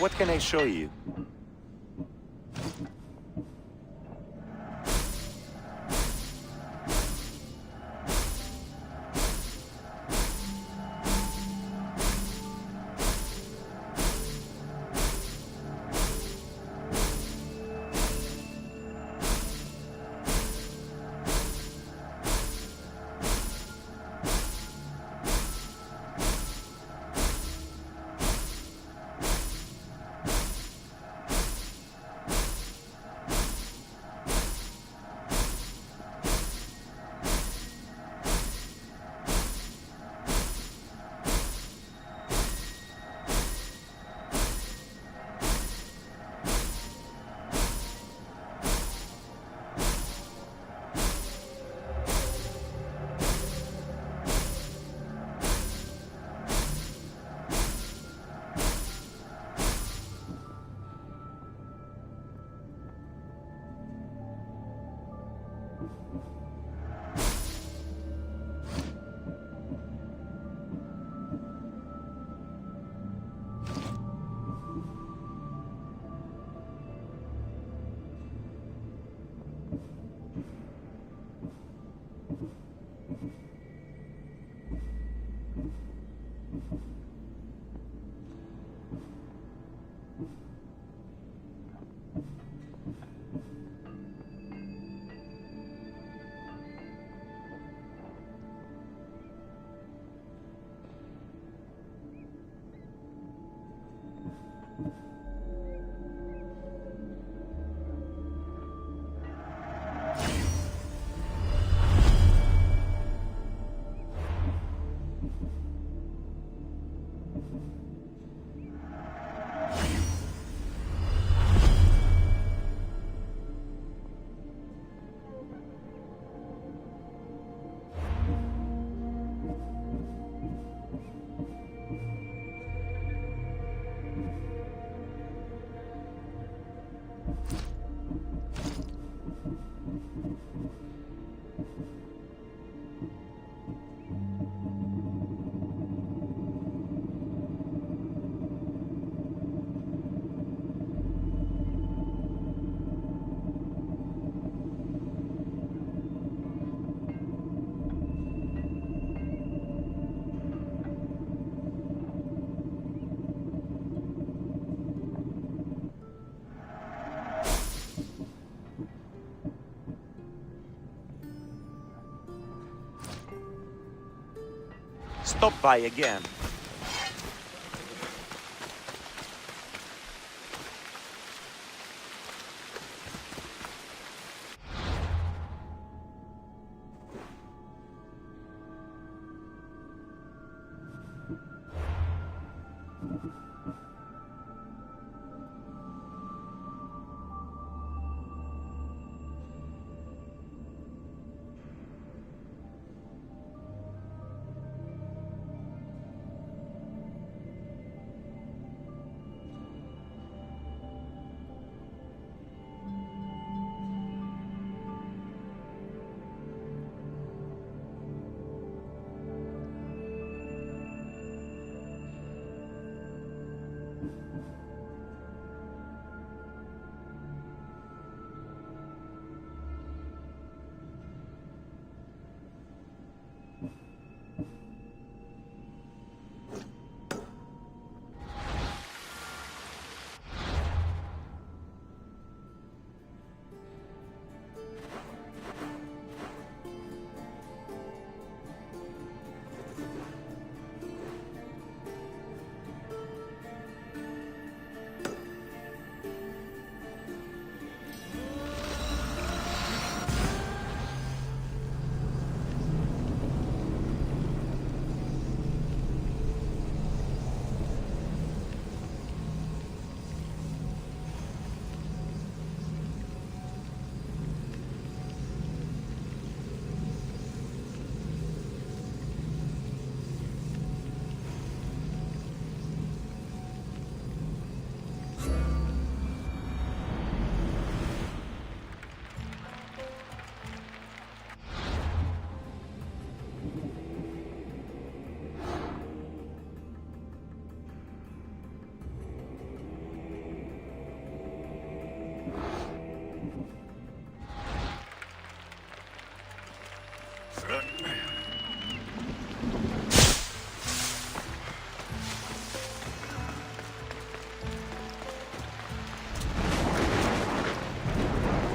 What can I show you? Stop by again.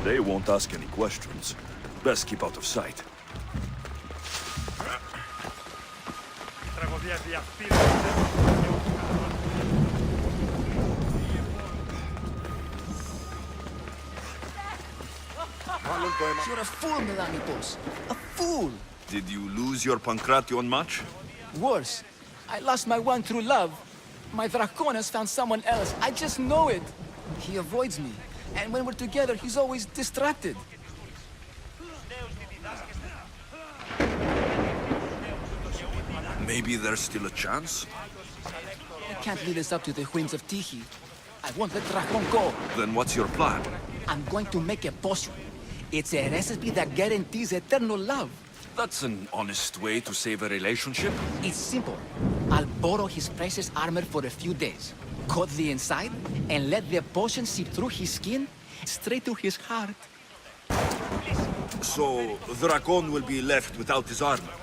They won't ask any questions. Best keep out of sight. You're a fool, Melanitos. A fool! Did you lose your Pancration much? Worse, I lost my one true love. My Dracon has found someone else. I just know it. He avoids me. And when we're together, he's always distracted. Maybe there's still a chance? I can't leave this up to the whims of Tiki. I won't let Dracon go. Then what's your plan? I'm going to make a potion. It's a recipe that guarantees eternal love. That's an honest way to save a relationship. It's simple. I'll borrow his precious armor for a few days, cut the inside, and let the potion seep through his skin, straight to his heart. So, Dracon will be left without his armor.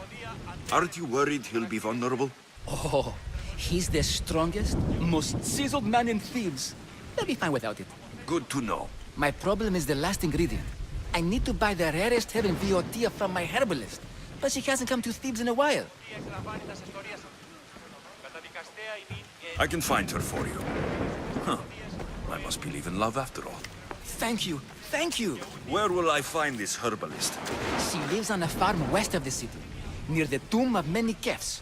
Aren't you worried he'll be vulnerable? Oh, he's the strongest, most chiseled man in Thebes. They'll be fine without it. Good to know. My problem is the last ingredient. I need to buy the rarest heaven Viotia from my herbalist, but she hasn't come to Thebes in a while. I can find her for you. Huh. I must believe in love after all. Thank you, thank you. Where will I find this herbalist? She lives on a farm west of the city, near the tomb of many Kefs.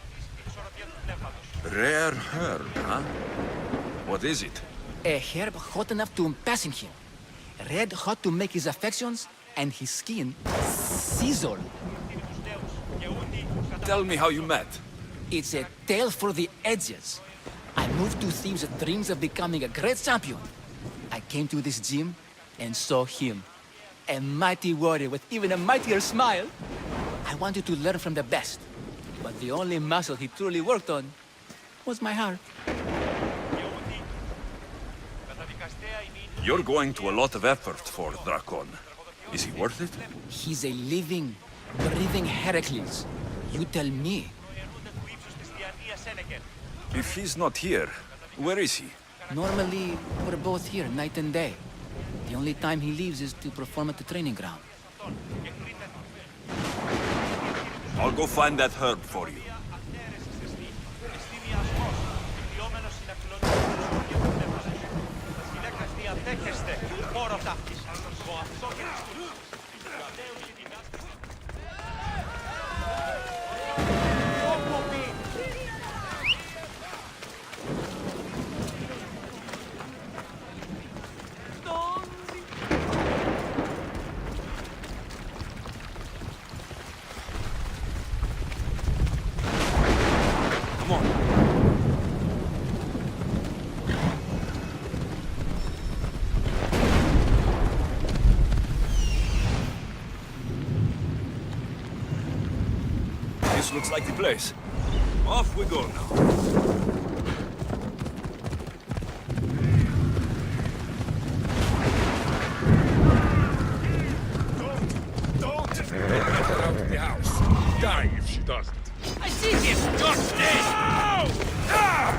Rare herb, huh? What is it? A herb hot enough to impassion him. Red hot to make his affections, and his skin sizzle. Tell me how you met. It's a tale for the ages. I moved to Thebes with dreams of becoming a great champion. I came to this gym and saw him. A mighty warrior with even a mightier smile. I wanted to learn from the best. But the only muscle he truly worked on was my heart. You're going to a lot of effort for Dracon. Is he worth it? He's a living, breathing Heracles. You tell me. If he's not here, where is he? Normally, we're both here night and day. The only time he leaves is to perform at the training ground. I'll go find that herb for you. Come on. This looks like the place. Off we go now. Don't! Get her out of the house. Die if she doesn't. I see him! You're dead! Ah!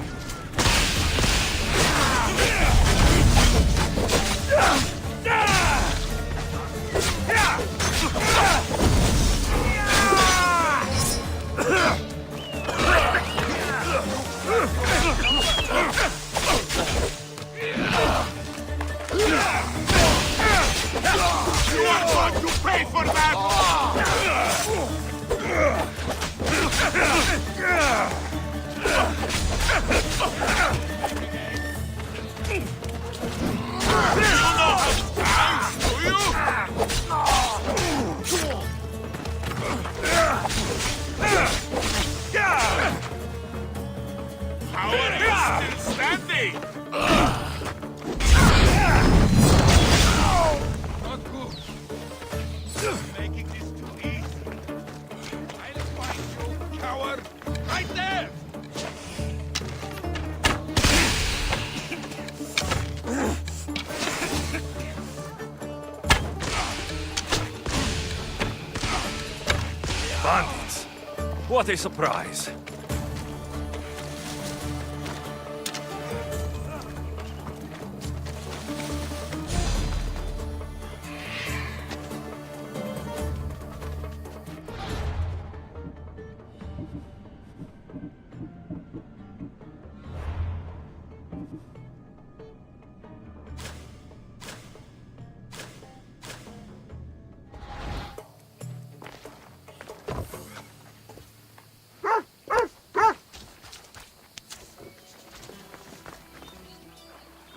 You are going to pay for that! Power is still standing! Not good. Making this too easy. I'll find you, coward! Right there! Bandits! What a surprise!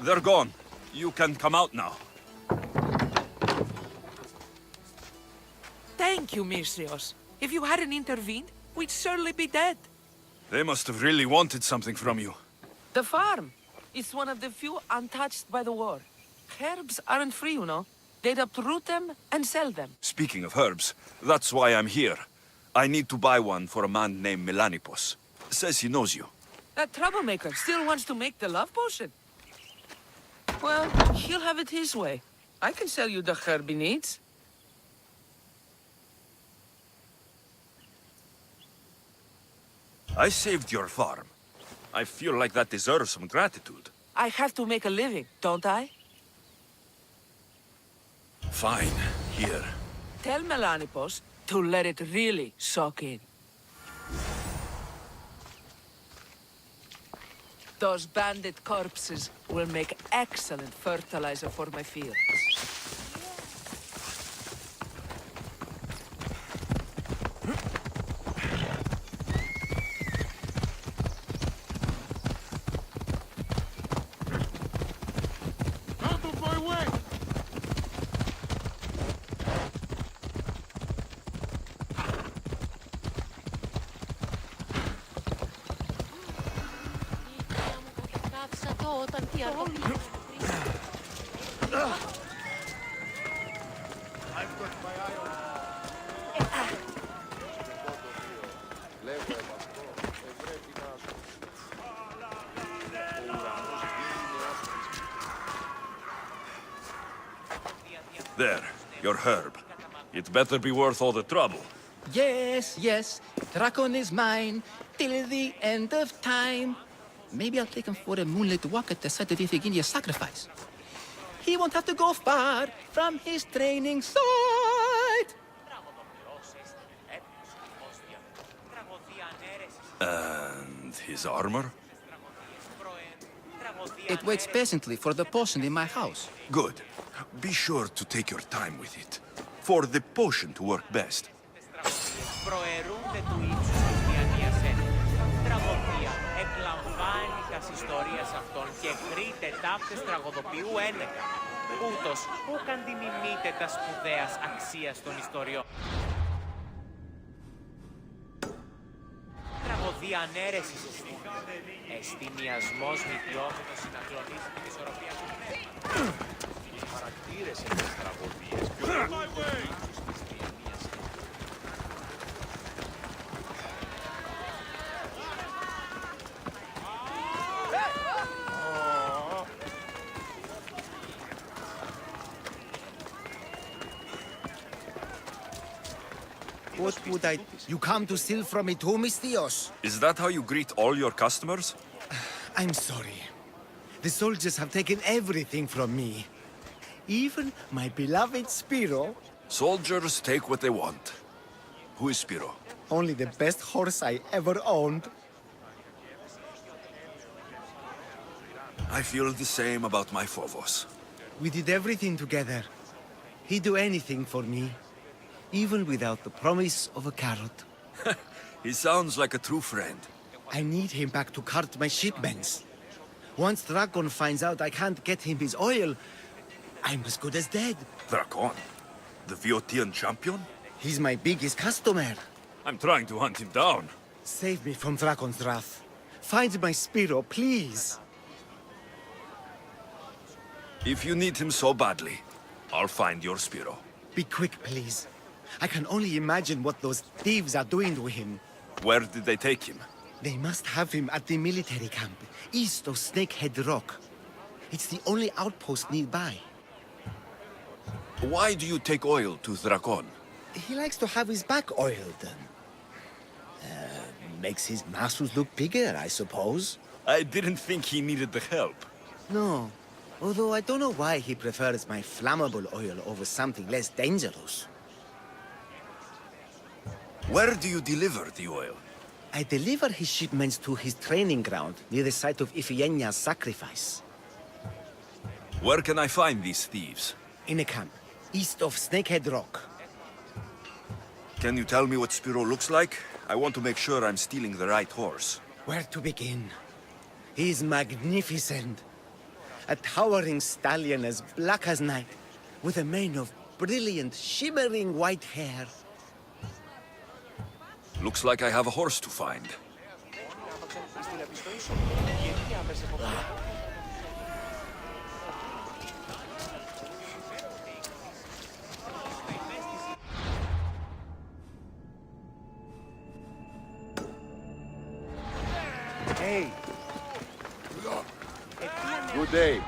They're gone. You can come out now. Thank you, Misthios. If you hadn't intervened, we'd surely be dead. They must have really wanted something from you. The farm. It's one of the few untouched by the war. Herbs aren't free, you know. They'd uproot them and sell them. Speaking of herbs, that's why I'm here. I need to buy one for a man named Melanipos. Says he knows you. That troublemaker still wants to make the love potion. Well, he'll have it his way. I can sell you the herb he needs. I saved your farm. I feel like that deserves some gratitude. I have to make a living, don't I? Fine. Here. Tell Melanipos to let it really soak in. Those bandit corpses will make excellent fertilizer for my fields. Out of my way! I've got my eye on There. Your herb. It better be worth all the trouble. Yes, yes, Drakon is mine till the end of time. Maybe I'll take him for a moonlit walk at the site of Iphigenia's sacrifice. He won't have to go far from his training site. And his armor? It waits patiently for the potion in my house. Good. Be sure to take your time with it. For the potion to work best. Προαιρούνται του ύψους της διανοίας έννοιας. Τραγωδία εκλαμβάνει τας ιστορίας αυτών και χρείται ταύτες τραγωδοποιού ένεκα. Ούτως, ούκ αντιμιμείται τας σπουδαίας αξίας των ιστοριών. Τραγωδία ανέρεσης εστί. Εστιμιασμός μυθιόμενος συνακλονίζει την ισορροπία του πνεύματος. Οι χαρακτήρες της τραγωδίες πιο What would I... You come to steal from me too, Misthios? Is that how you greet all your customers? I'm sorry. The soldiers have taken everything from me. Even my beloved Spiro. Soldiers take what they want. Who is Spiro? Only the best horse I ever owned. I feel the same about my Phobos. We did everything together. He'd do anything for me. Even without the promise of a carrot. He sounds like a true friend. I need him back to cart my shipments. Once Dragon finds out I can't get him his oil, I'm as good as dead. Drakon? The Viotian champion? He's my biggest customer. I'm trying to hunt him down. Save me from Dragon's wrath. Find my Spiro, please. If you need him so badly, I'll find your Spiro. Be quick, please. I can only imagine what those thieves are doing to him. Where did they take him? They must have him at the military camp, east of Snakehead Rock. It's the only outpost nearby. Why do you take oil to Drakon? He likes to have his back oiled. Makes his muscles look bigger, I suppose. I didn't think he needed the help. No. Although I don't know why he prefers my flammable oil over something less dangerous. Where do you deliver the oil? I deliver his shipments to his training ground near the site of Iphigenia's sacrifice. Where can I find these thieves? In a camp, east of Snakehead Rock. Can you tell me what Spiro looks like? I want to make sure I'm stealing the right horse. Where to begin? He is magnificent. A towering stallion as black as night, with a mane of brilliant, shimmering white hair. Looks like I have a horse to find. Hey, Good day.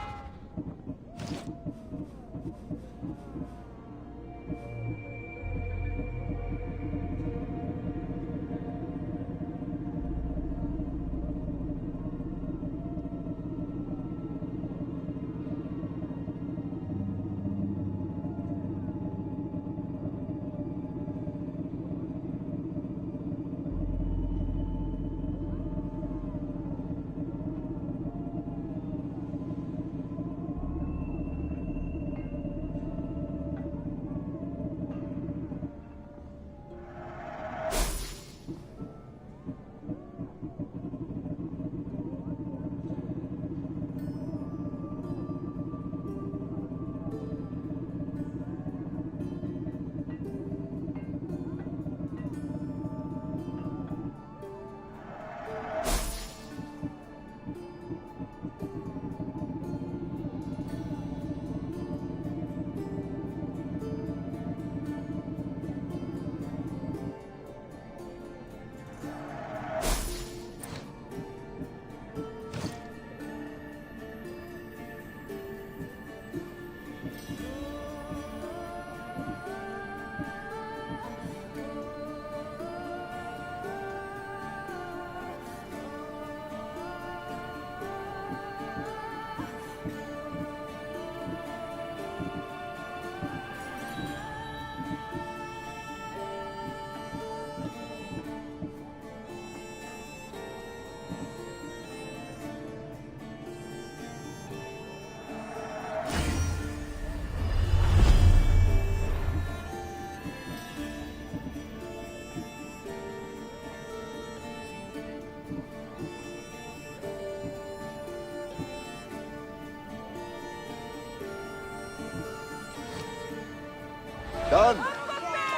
Done.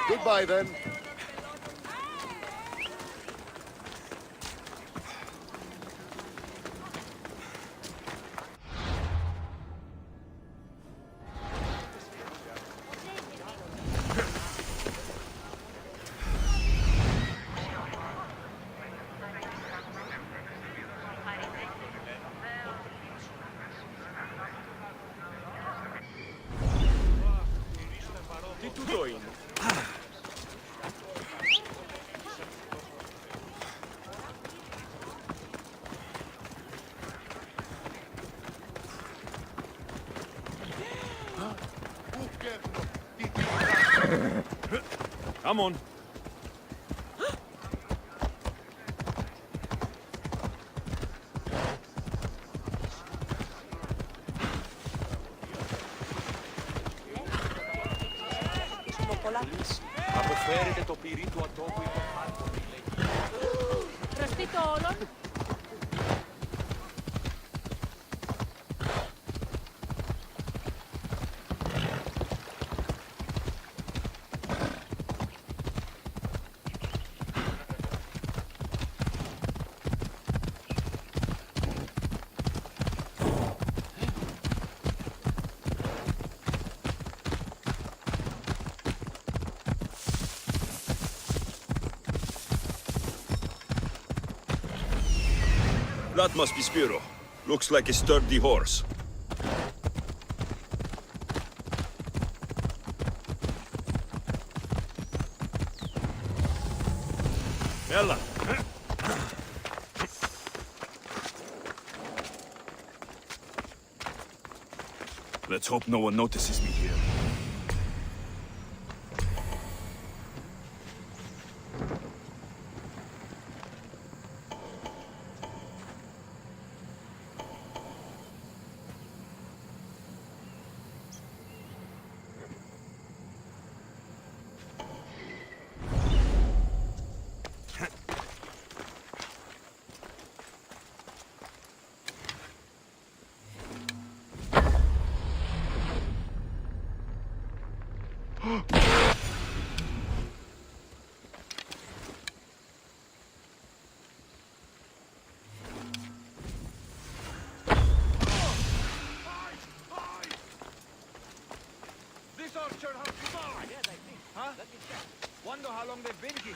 Goodbye then. τι του το είναι. Come on. Αποφέρετε το πυρί του ατόμου υποχάρτων. Προστίτω όλων. That must be Spiro. Looks like a sturdy horse. Έλα. Let's hope no one notices me here. torture her tomorrow. Yes, I think. Huh? Let me check. Wonder how long they've been here.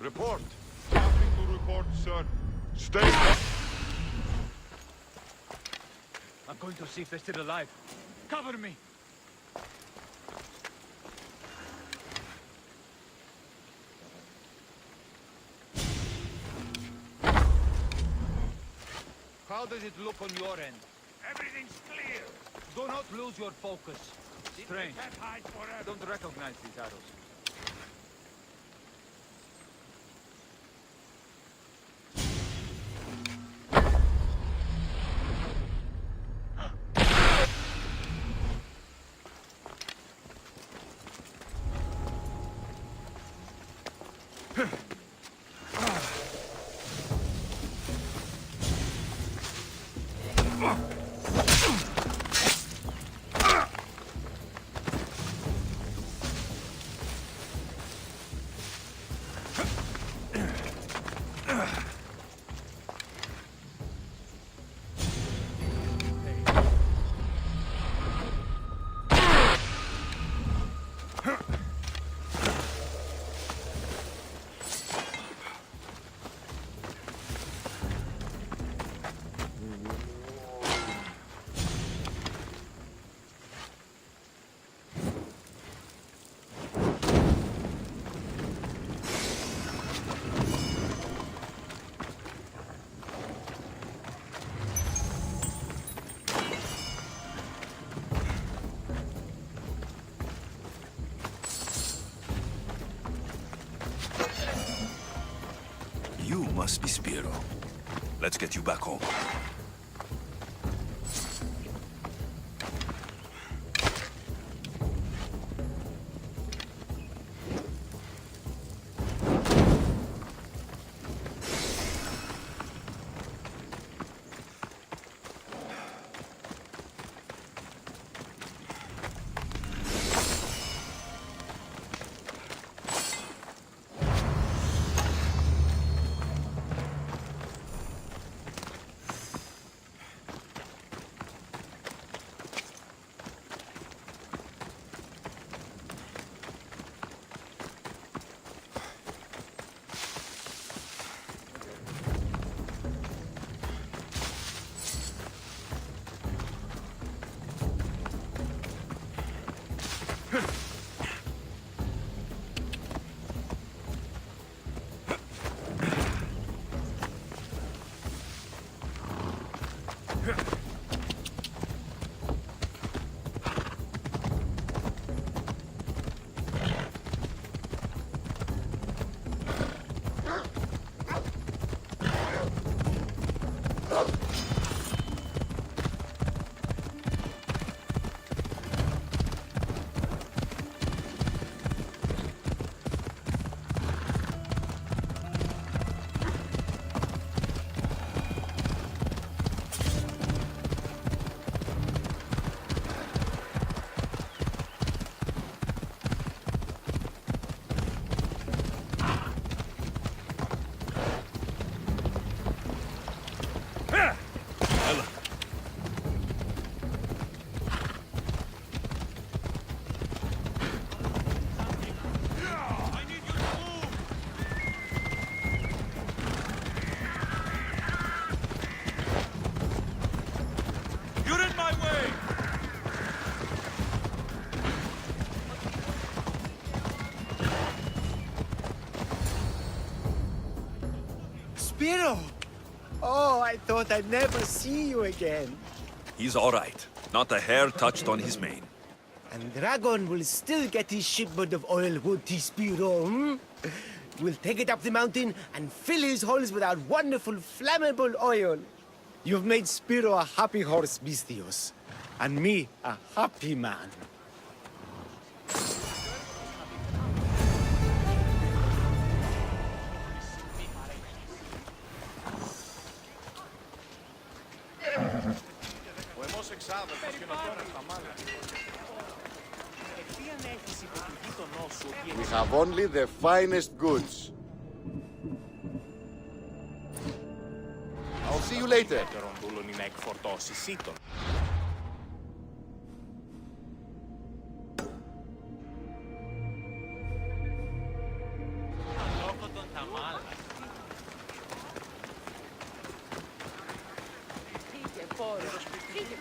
Report. Nothing to report, sir. Stay. I'm going to see if they're still alive. Cover me. How does it look on your end? Everything's clear. Do not lose your focus. Strange. I don't recognize these arrows. You must be Spiro. Let's get you back home. Spiro! Oh, I thought I'd never see you again. He's all right. Not a hair touched on his mane. And Dragon will still get his shipment of oil, won't he, Spiro? Hmm? We'll take it up the mountain and fill his holes with our wonderful flammable oil. You've made Spiro a happy horse, Mistios. And me a happy man. We have only the finest goods. I'll see you later. να εκφορτώσει σύτον. Αλόκοτον τα μάλα. Φύγε, πόρος. Φύγε,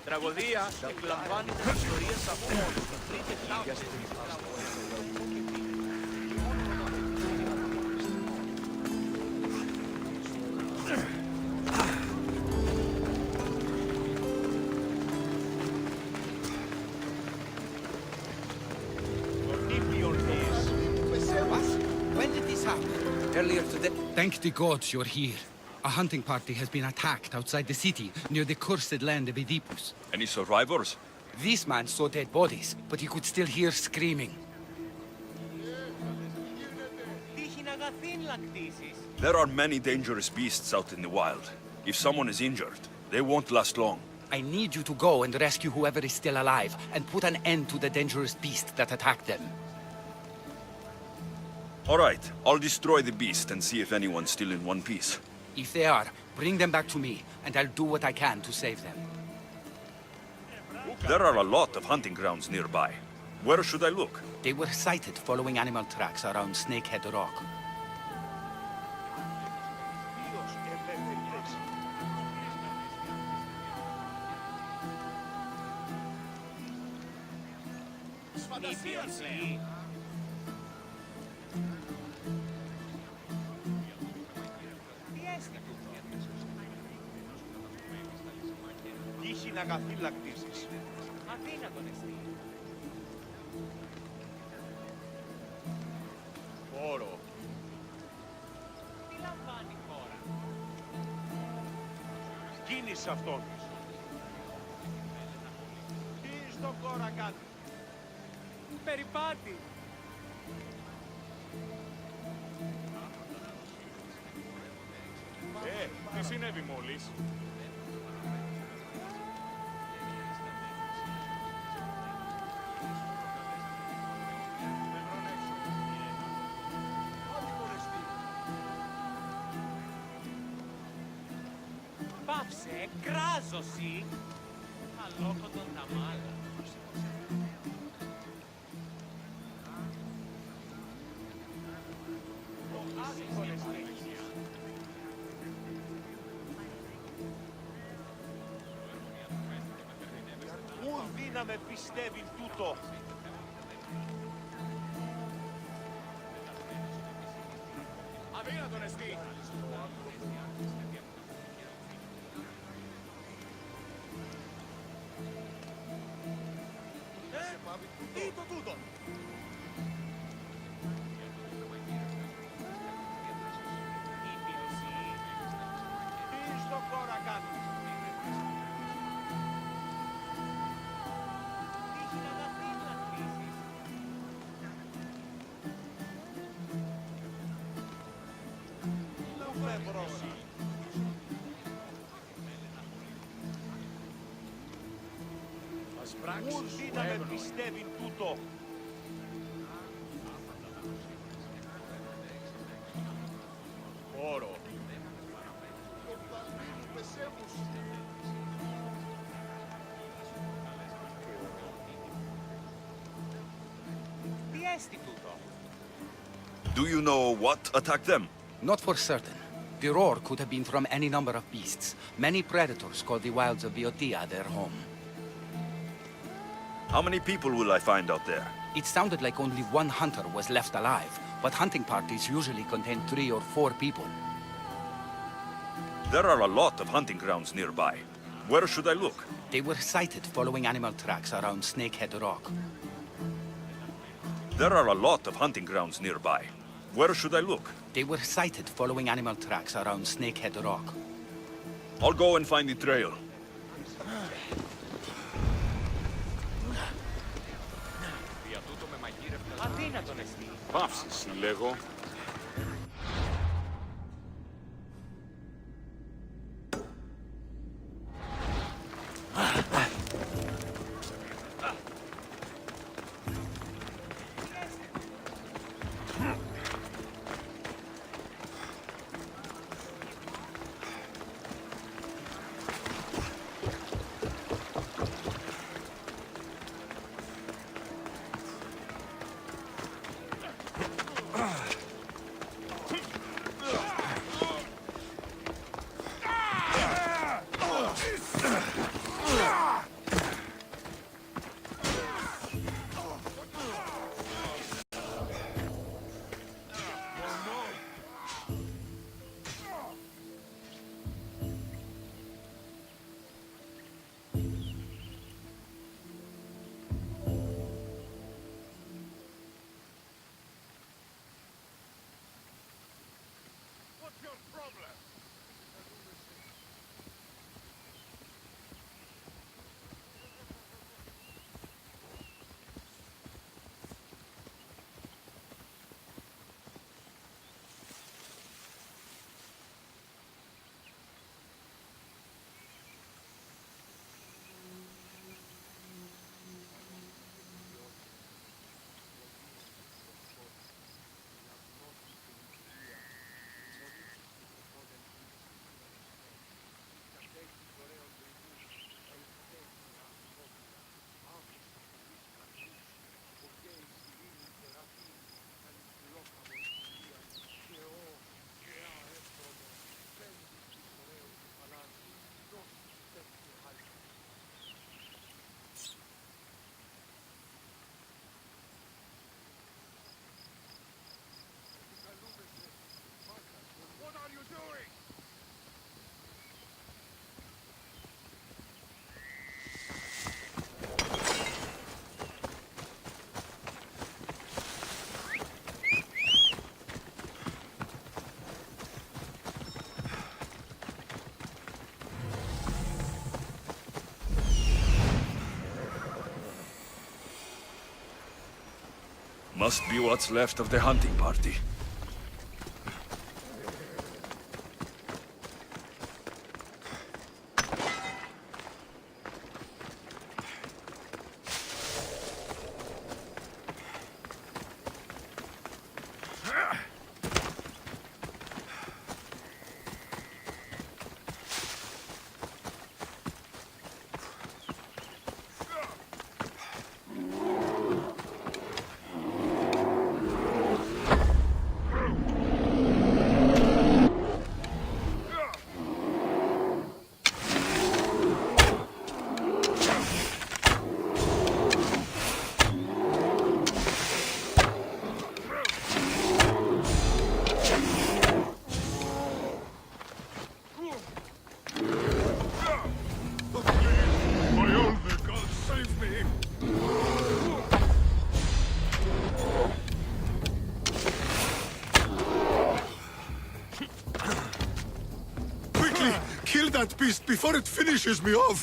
Τραγωδία εκλαμβάνει τις ιστορίες αυτών. When did this happen? Earlier today. Thank the gods you're here. A hunting party has been attacked outside the city, near the cursed land of Oedipus. Any survivors? This man saw dead bodies, but he could still hear screaming. There are many dangerous beasts out in the wild. If someone is injured, they won't last long. I need you to go and rescue whoever is still alive, and put an end to the dangerous beast that attacked them. All right, I'll destroy the beast and see if anyone's still in one piece. If they are, bring them back to me, and I'll do what I can to save them. There are a lot of hunting grounds nearby. Where should I look? They were sighted following animal tracks around Snakehead Rock. Τύχη να καθήλακτήσεις. Αδύνατον εστί. Όρο. Τι λαμβάνει η χώρα. Κίνησε αυτόν. Τι στον κόρα κάτι. Περιπάτη. Τι συνέβη μόλις. Πάψε, κράζωση. Αλόκοτον τα μάλα. Ουδή να με πιστεύει τούτο. Αδύνατον εστί. Τι το τούτο. Τι στο κόρα κάτι. Ουδή να με πιστεύει τούτο. Όρο. Τι έστι τούτο. Do you know what attacked them? Not for certain. The roar could have been from any number of beasts. Many predators call the wilds of Boeotia their home. How many people will I find out there? It sounded like only one hunter was left alive, but hunting parties usually contain 3 or 4 people. There are a lot of hunting grounds nearby. Where should I look? They were sighted following animal tracks around Snakehead Rock. There are a lot of hunting grounds nearby. Where should I look? They were sighted following animal tracks around Snakehead Rock. I'll go and find the trail. δυνατόν εσύ. Παύσεις, λέγω. Must be what's left of the hunting party. Kill that beast before it finishes me off!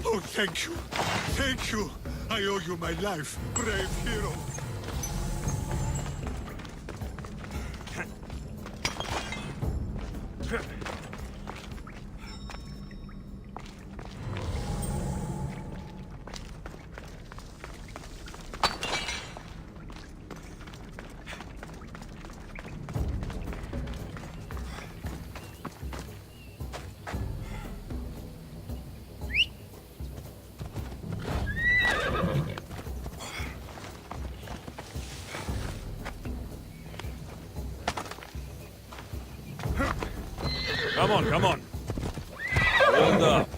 Oh, thank you. Thank you. I owe you my life, brave hero. Come on, come on. Hold up.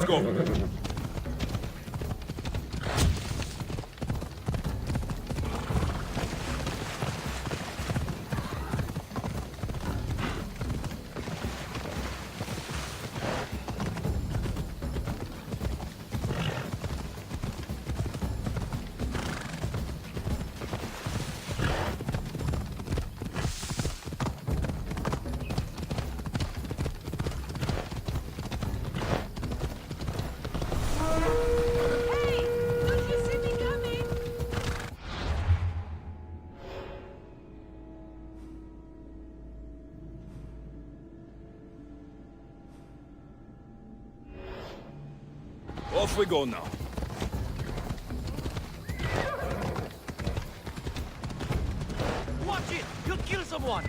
Let's go. Hey! Don't you see me coming? Off we go now. Watch it! You'll kill someone!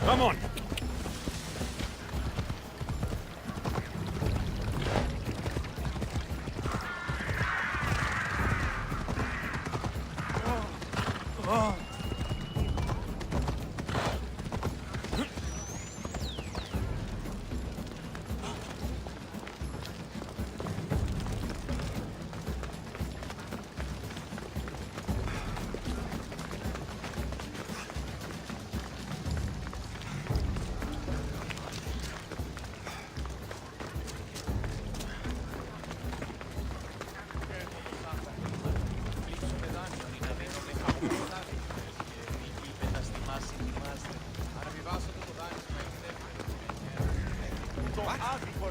Come on.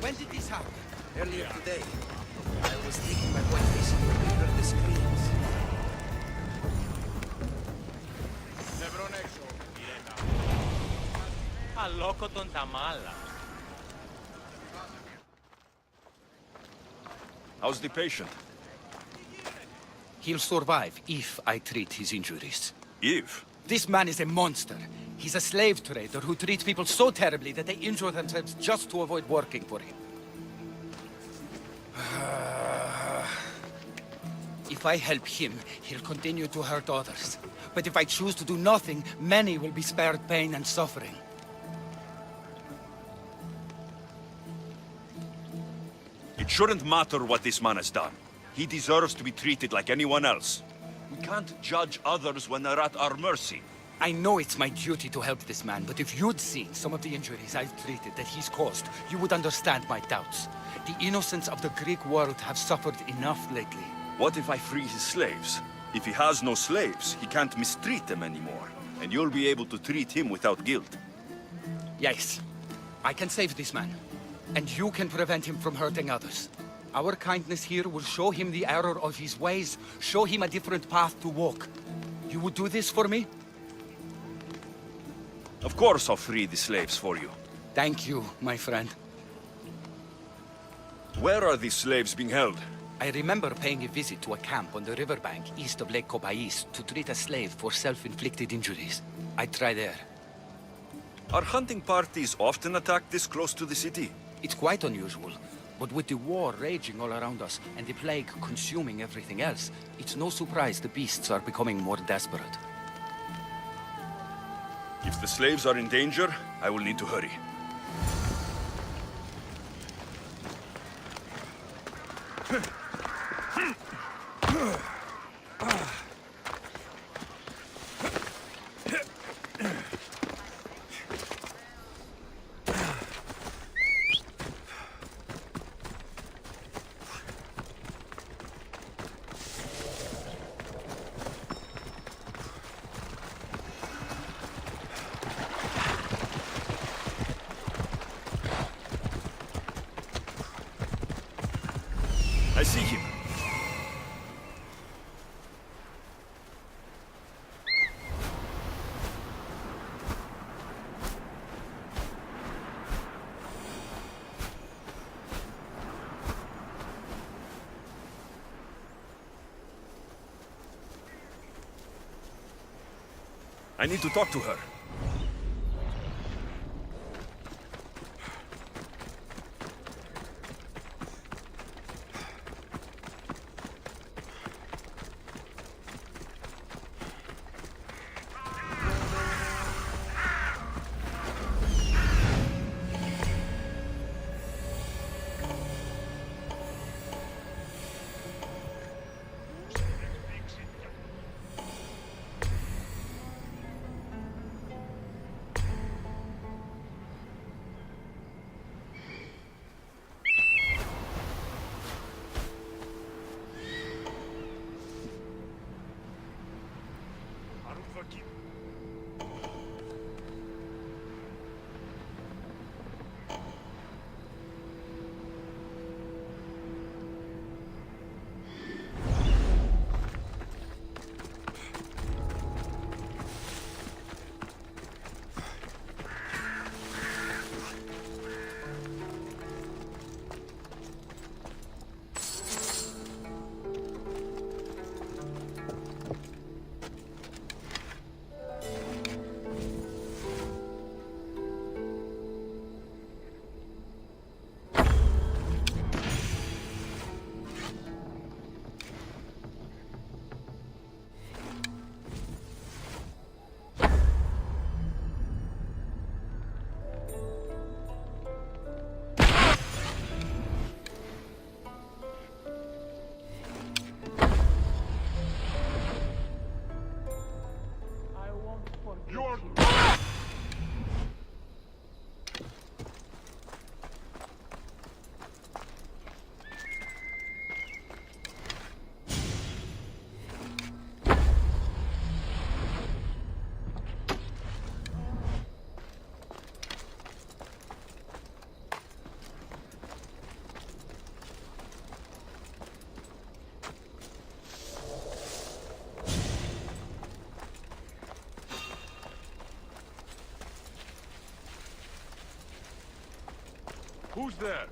When did this happen? Earlier today. I was taking my boy fishing when we heard the screams. Αλόκοτον τα μάλα. How's the patient? He'll survive if I treat his injuries. Eve? This man is a monster. He's a slave trader who treats people so terribly that they injure themselves just to avoid working for him. If I help him, he'll continue to hurt others. But if I choose to do nothing, many will be spared pain and suffering. It shouldn't matter what this man has done. He deserves to be treated like anyone else. We can't judge others when they're at our mercy. I know it's my duty to help this man, but if you'd seen some of the injuries I've treated that he's caused, you would understand my doubts. The innocents of the Greek world have suffered enough lately. What if I free his slaves? If he has no slaves, he can't mistreat them anymore. And you'll be able to treat him without guilt. Yes, I can save this man. And you can prevent him from hurting others. Our kindness here will show him the error of his ways, show him a different path to walk. You would do this for me? Of course I'll free the slaves for you. Thank you, my friend. Where are these slaves being held? I remember paying a visit to a camp on the riverbank east of Lake Cobais to treat a slave for self-inflicted injuries. I'd try there. Are hunting parties often attacked this close to the city? It's quite unusual. But with the war raging all around us and the plague consuming everything else, it's no surprise the beasts are becoming more desperate. If the slaves are in danger, I will need to hurry. I see him. I need to talk to her. Who's there?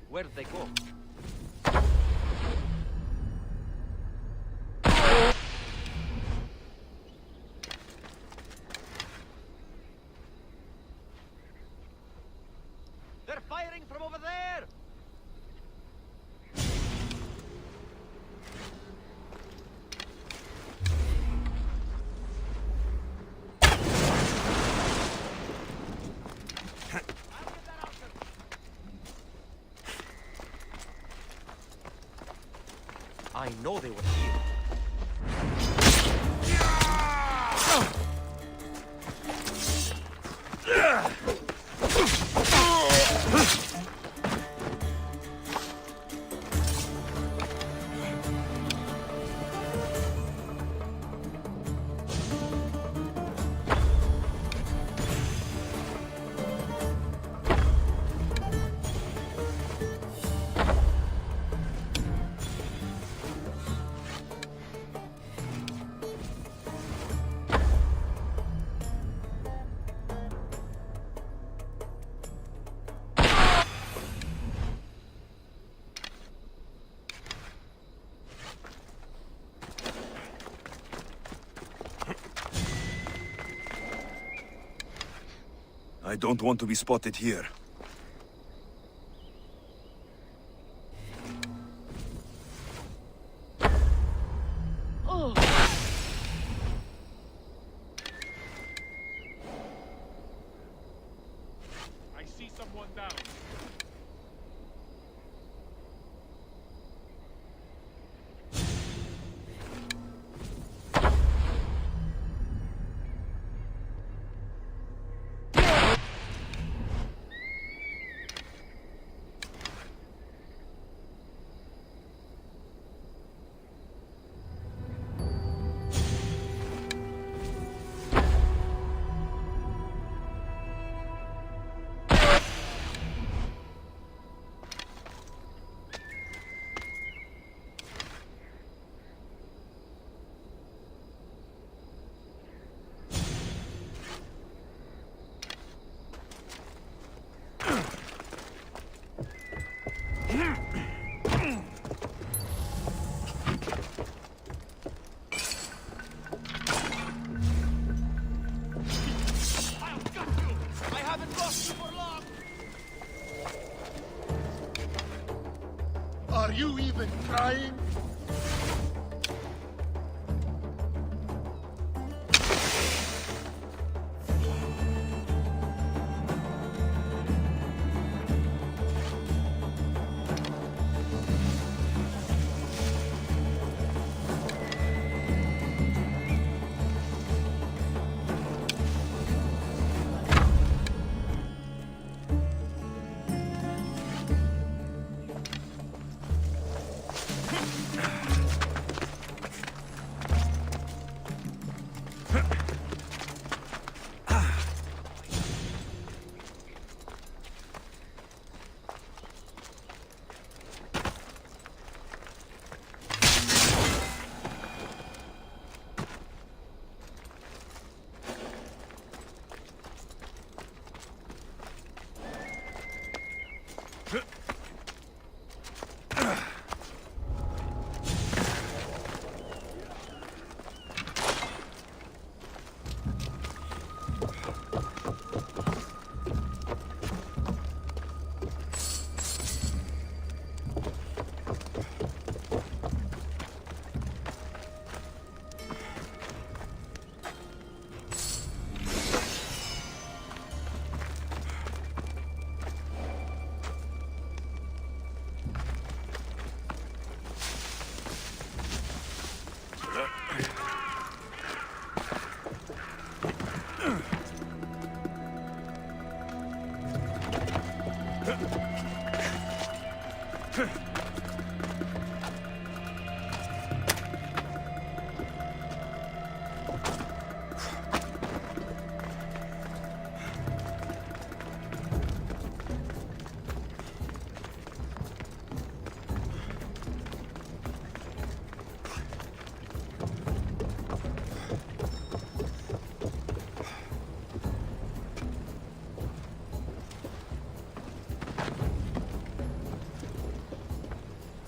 Where'd they go? They're firing from over there! I know they were here. I don't want to be spotted here. I see someone down. Are you even trying?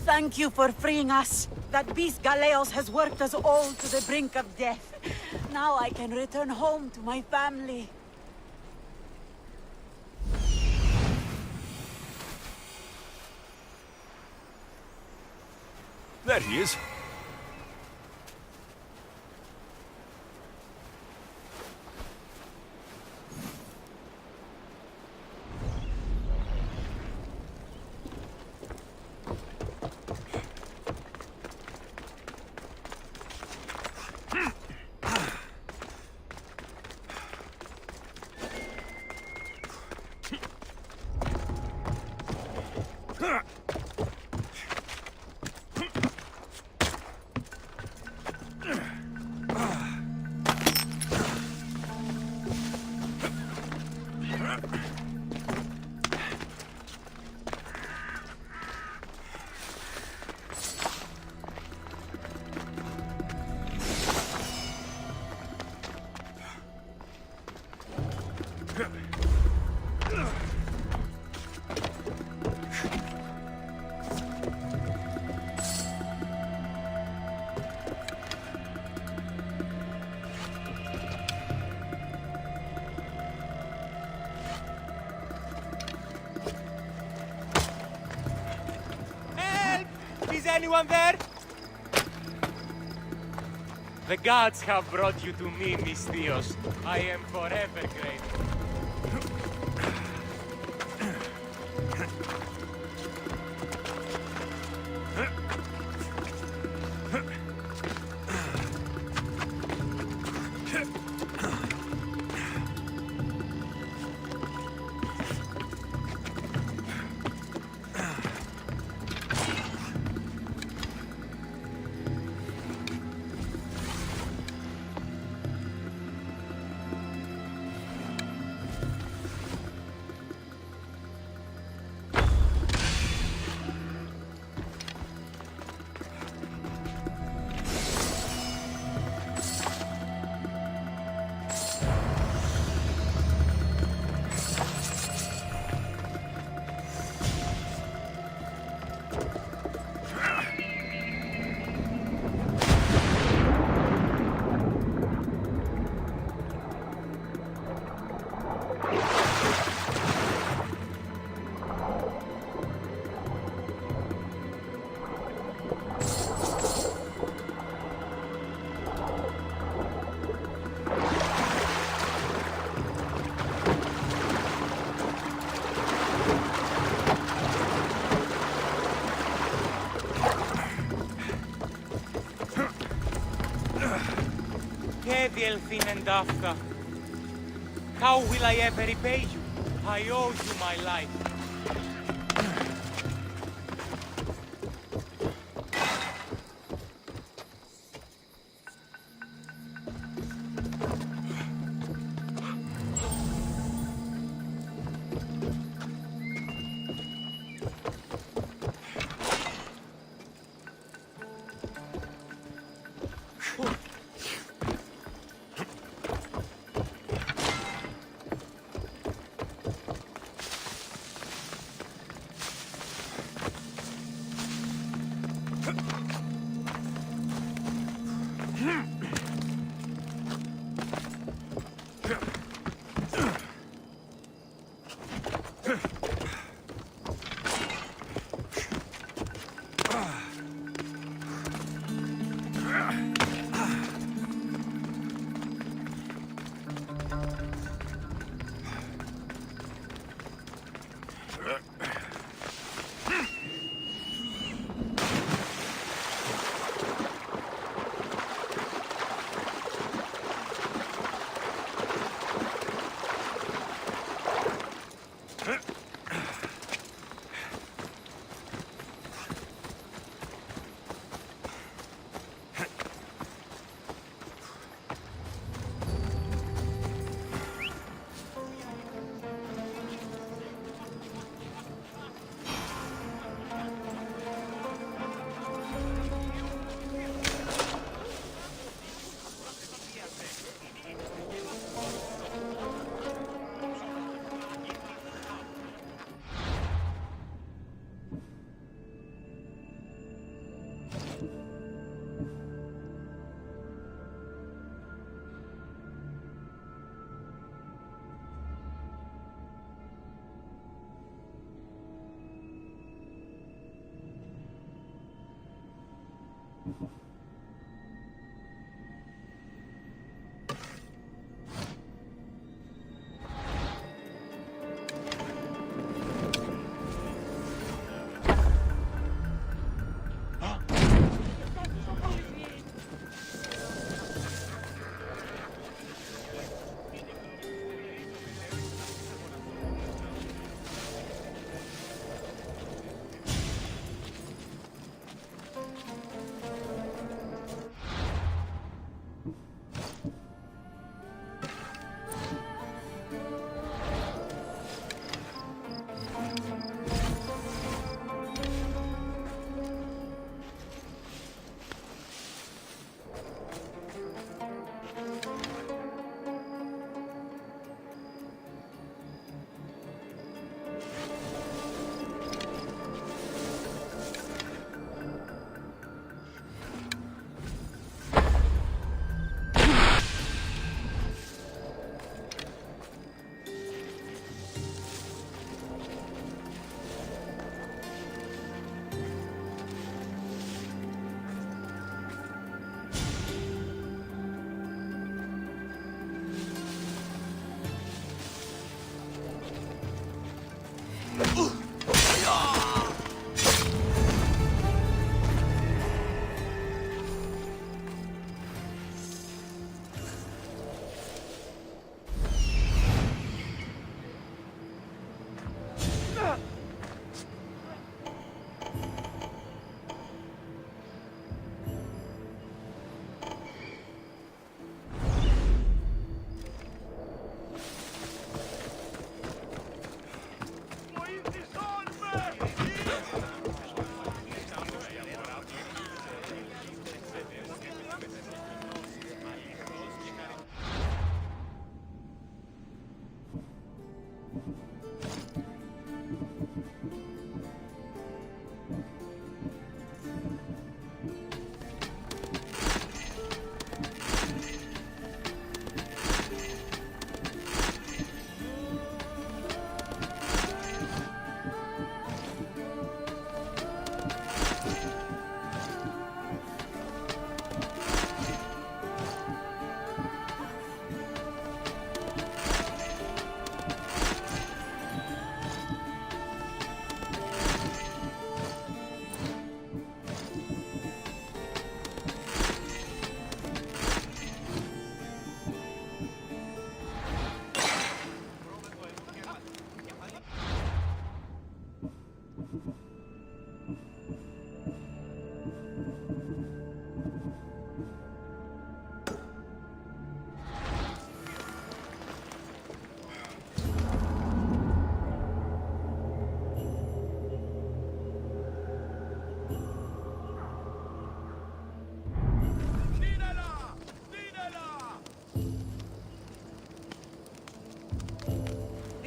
Thank you for freeing us. That beast Galeos has worked us all to the brink of death. Now I can return home to my family. There he is. Is anyone there? The gods have brought you to me, Miss Theos. I am forever grateful. Και διελθύνεν ταύτα. How will I ever repay you? I owe you my life.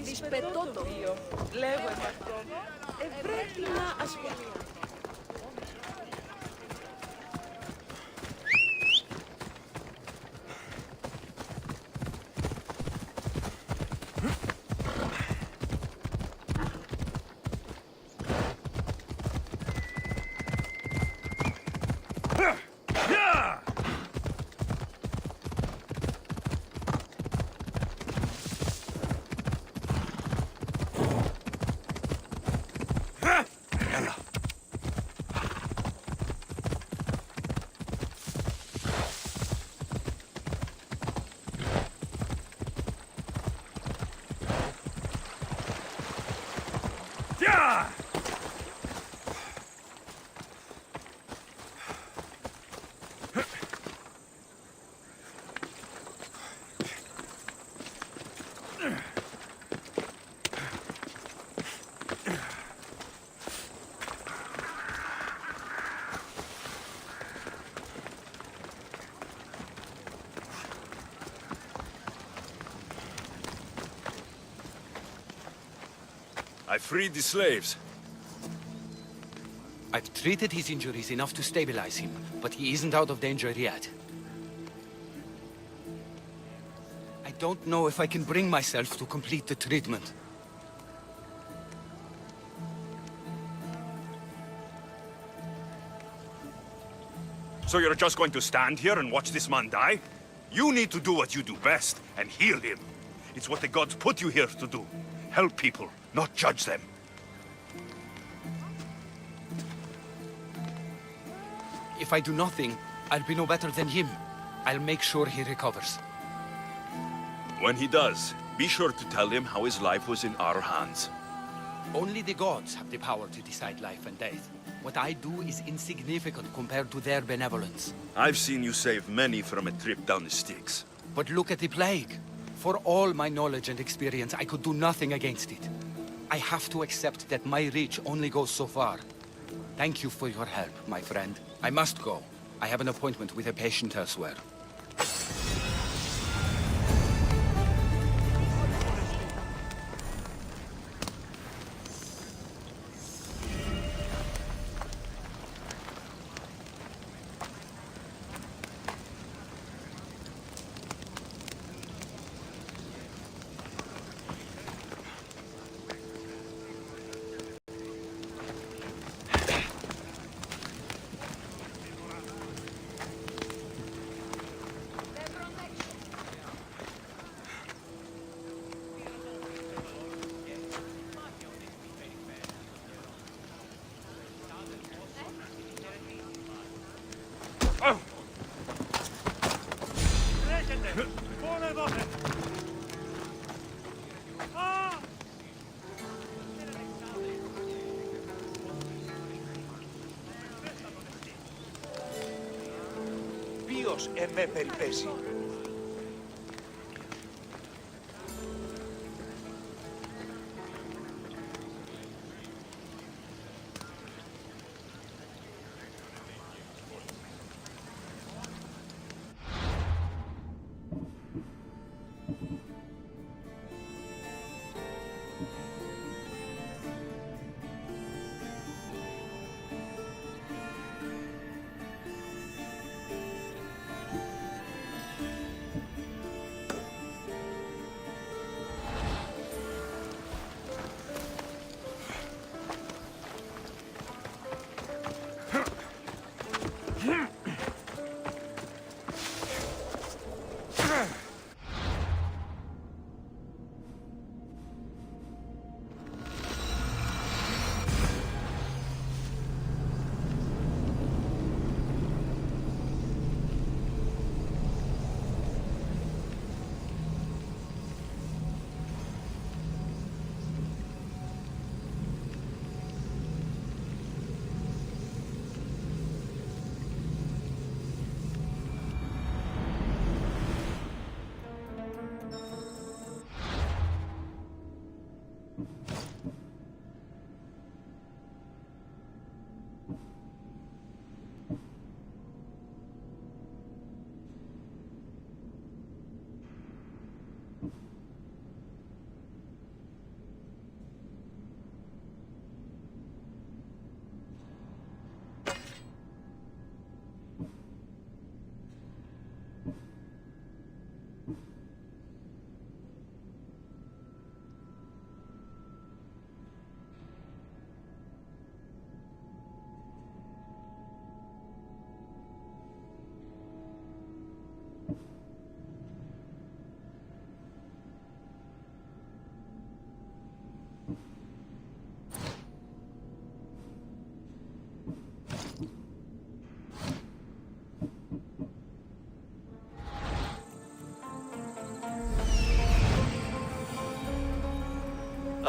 Δυσπετώ το βίο, λέγω εμ' αυτόν, ευρέθη να ασχολεί. I freed the slaves. I've treated his injuries enough to stabilize him, but he isn't out of danger yet. I don't know if I can bring myself to complete the treatment. So you're just going to stand here and watch this man die? You need to do what you do best, and heal him. It's what the gods put you here to do. Help people, not judge them. If I do nothing, I'll be no better than him. I'll make sure he recovers. When he does, be sure to tell him how his life was in our hands. Only the gods have the power to decide life and death. What I do is insignificant compared to their benevolence. I've seen you save many from a trip down the Styx. But look at the plague. For all my knowledge and experience, I could do nothing against it. I have to accept that my reach only goes so far. Thank you for your help, my friend. I must go. I have an appointment with a patient elsewhere. Ποιος εμέ περιπέσει.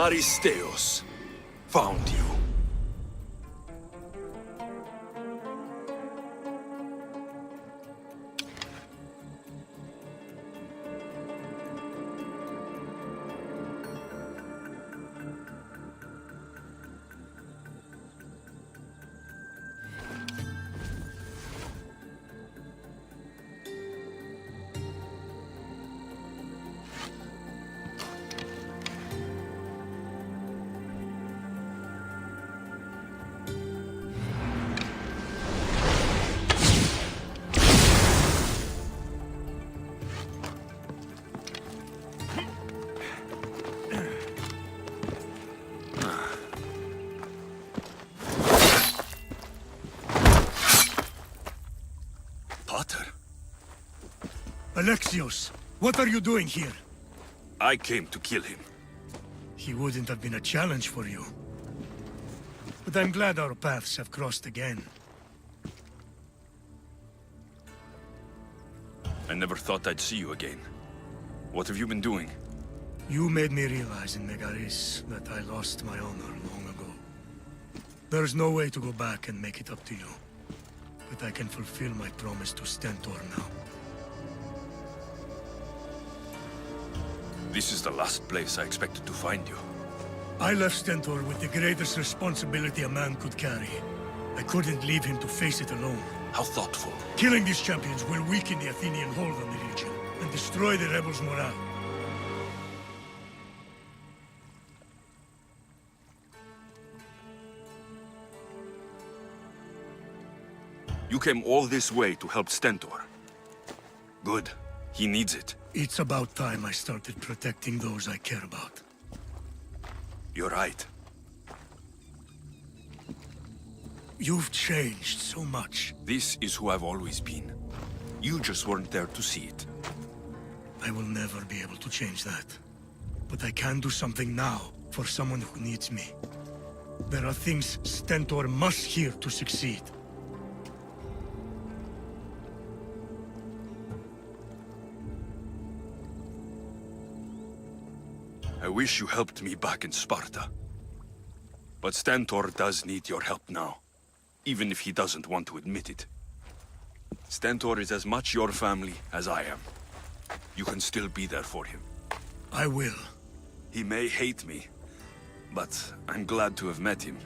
Aristeos found you. Alexios, what are you doing here? I came to kill him. He wouldn't have been a challenge for you. But I'm glad our paths have crossed again. I never thought I'd see you again. What have you been doing? You made me realize in Megaris that I lost my honor long ago. There's no way to go back and make it up to you. But I can fulfill my promise to Stentor now. This is the last place I expected to find you. I left Stentor with the greatest responsibility a man could carry. I couldn't leave him to face it alone. How thoughtful. Killing these champions will weaken the Athenian hold on the region and destroy the rebels' morale. You came all this way to help Stentor. Good. He needs it. It's about time I started protecting those I care about. You're right. You've changed so much. This is who I've always been. You just weren't there to see it. I will never be able to change that. But I can do something now for someone who needs me. There are things Stentor must hear to succeed. I wish you helped me back in Sparta. But Stentor does need your help now, even if he doesn't want to admit it. Stentor is as much your family as I am. You can still be there for him. I will. He may hate me, but I'm glad to have met him.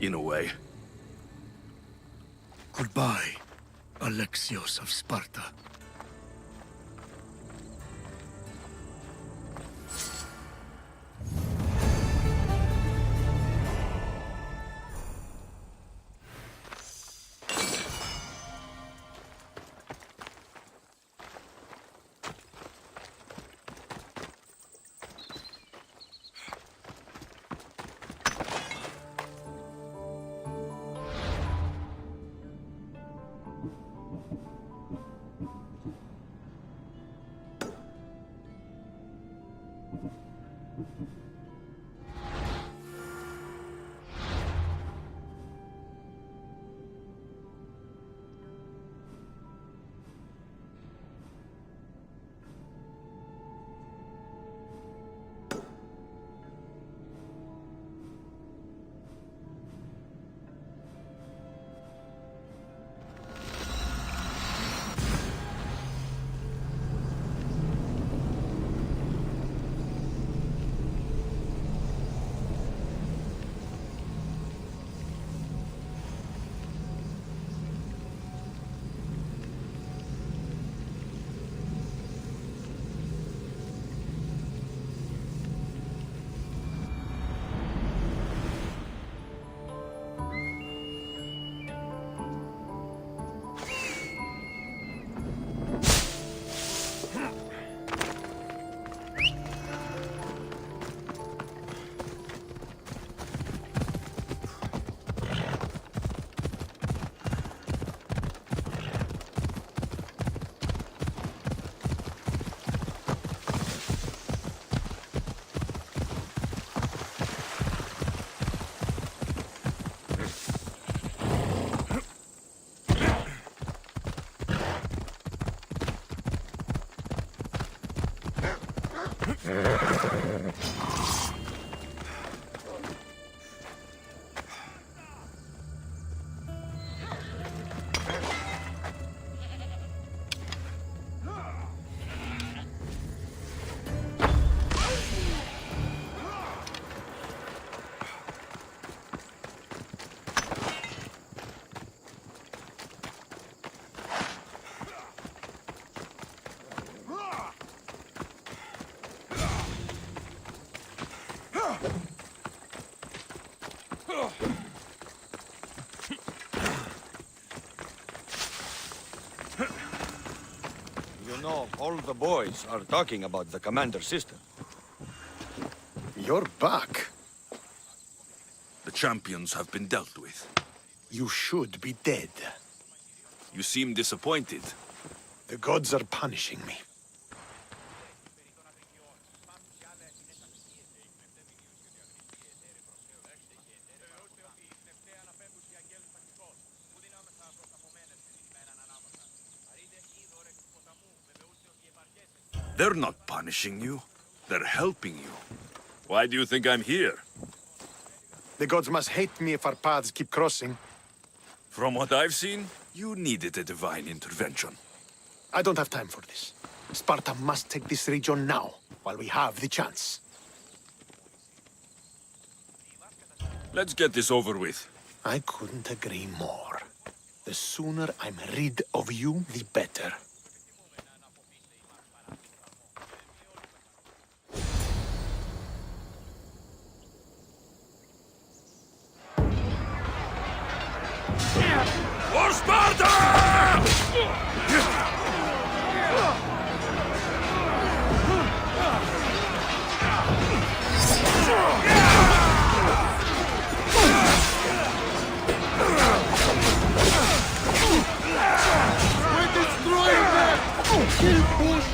In a way. Goodbye, Alexios of Sparta. You know, all the boys are talking about the commander system. You're back. The champions have been dealt with. You should be dead. You seem disappointed. The gods are punishing me. They're not punishing you. They're helping you. Why do you think I'm here? The gods must hate me if our paths keep crossing. From what I've seen, you needed a divine intervention. I don't have time for this. Sparta must take this region now, while we have the chance. Let's get this over with. I couldn't agree more. The sooner I'm rid of you, the better. For Sparta! We're destroying them! Kill push!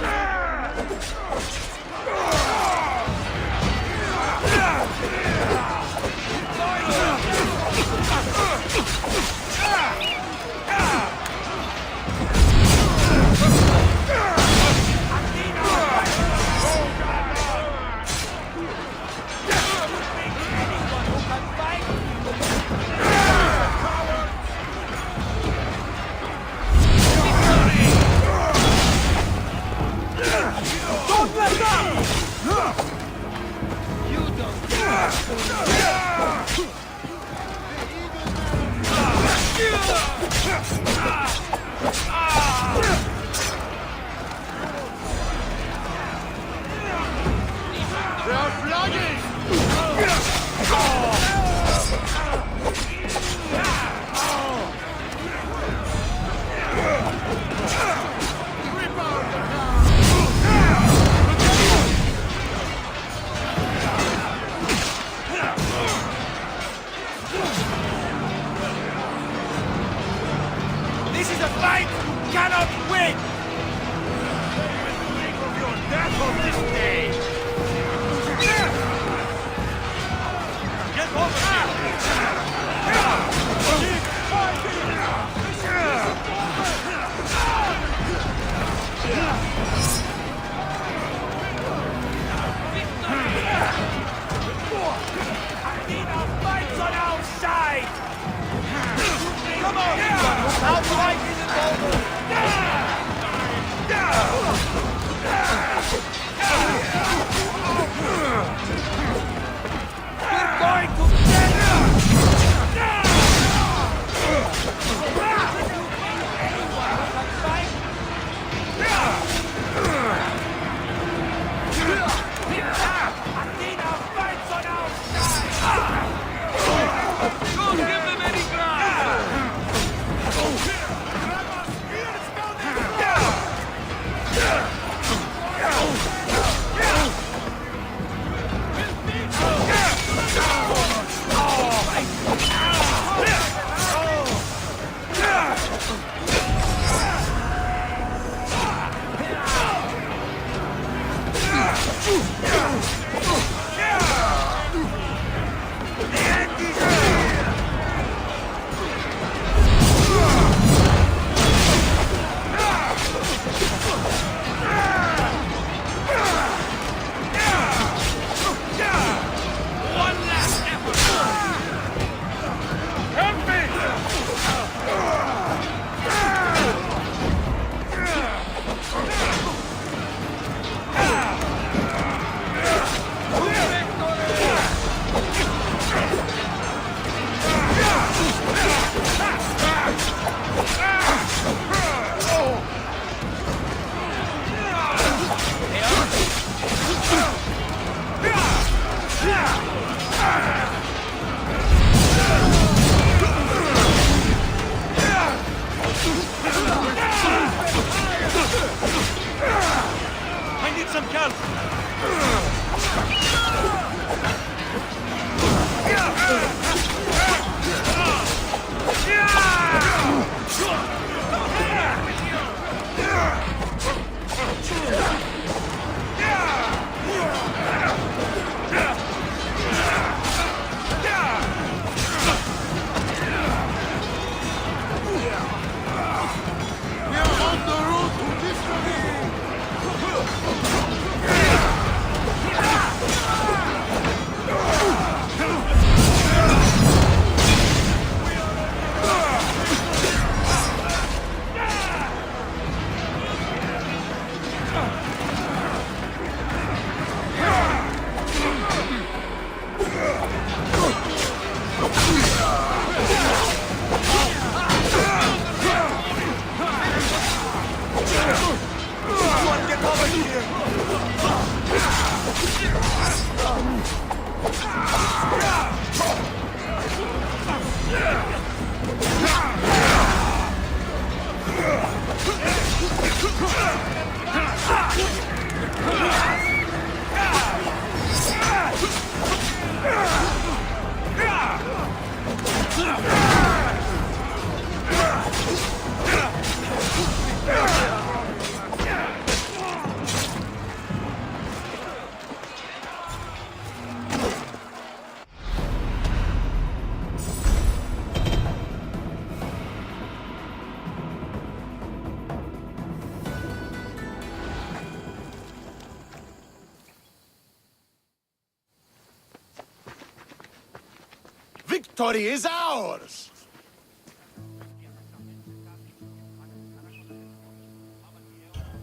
Victory is ours!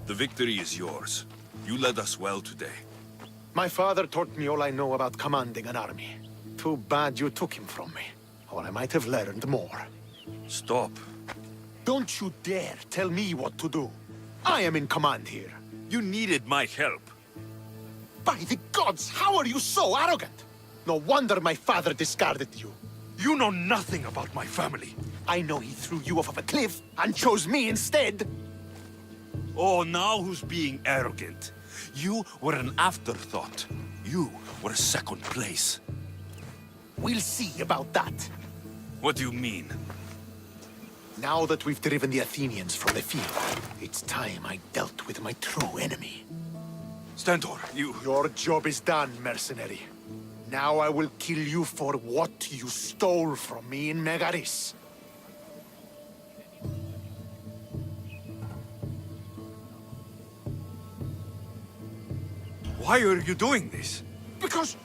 The victory is yours. You led us well today. My father taught me all I know about commanding an army. Too bad you took him from me, or I might have learned more. Stop. Don't you dare tell me what to do. I am in command here. You needed my help. By the gods, how are you so arrogant? No wonder my father discarded you. You know nothing about my family. I know he threw you off of a cliff and chose me instead. Oh, now who's being arrogant? You were an afterthought. You were second place. We'll see about that. What do you mean? Now that we've driven the Athenians from the field, it's time I dealt with my true enemy. Stentor, you... Your job is done, mercenary. Now I will kill you for what you stole from me in Megaris. Why are you doing this? Because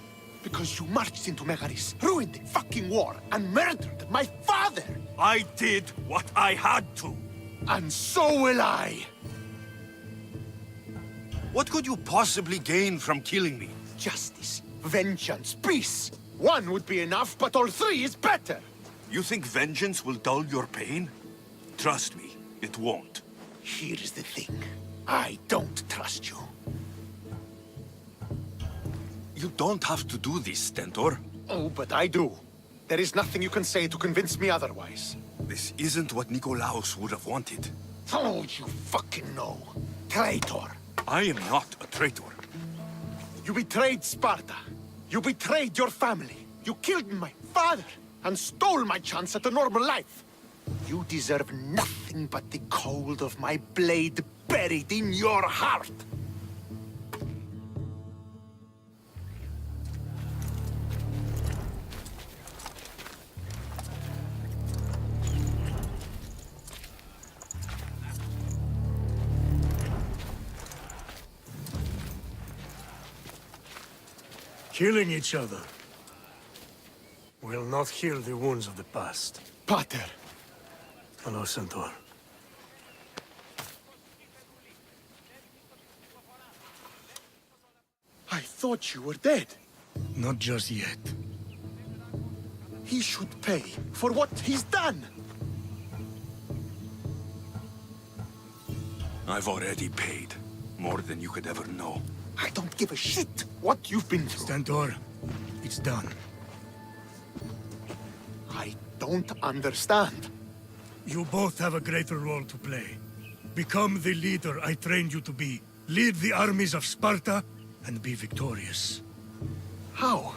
you marched into Megaris, ruined the fucking war, and murdered my father! I did what I had to. And so will I! What could you possibly gain from killing me? Justice, vengeance, peace. One would be enough, but all three is better. You think vengeance will dull your pain? Trust me, it won't. Here's the thing. I don't trust you. You don't have to do this, Stentor. Oh, but I do. There is nothing you can say to convince me otherwise. This isn't what Nikolaos would have wanted. Oh, you fucking know. Traitor. I am not a traitor. You betrayed Sparta. You betrayed your family. You killed my father and stole my chance at a normal life. You deserve nothing but the cold of my blade buried in your heart. Killing each other will not heal the wounds of the past. Pater. Hello, Centaur. I thought you were dead. Not just yet. He should pay for what he's done. I've already paid. More than you could ever know. I don't give a shit what you've been through. Stentor, it's done. I don't understand. You both have a greater role to play. Become the leader I trained you to be, lead the armies of Sparta, and be victorious. How?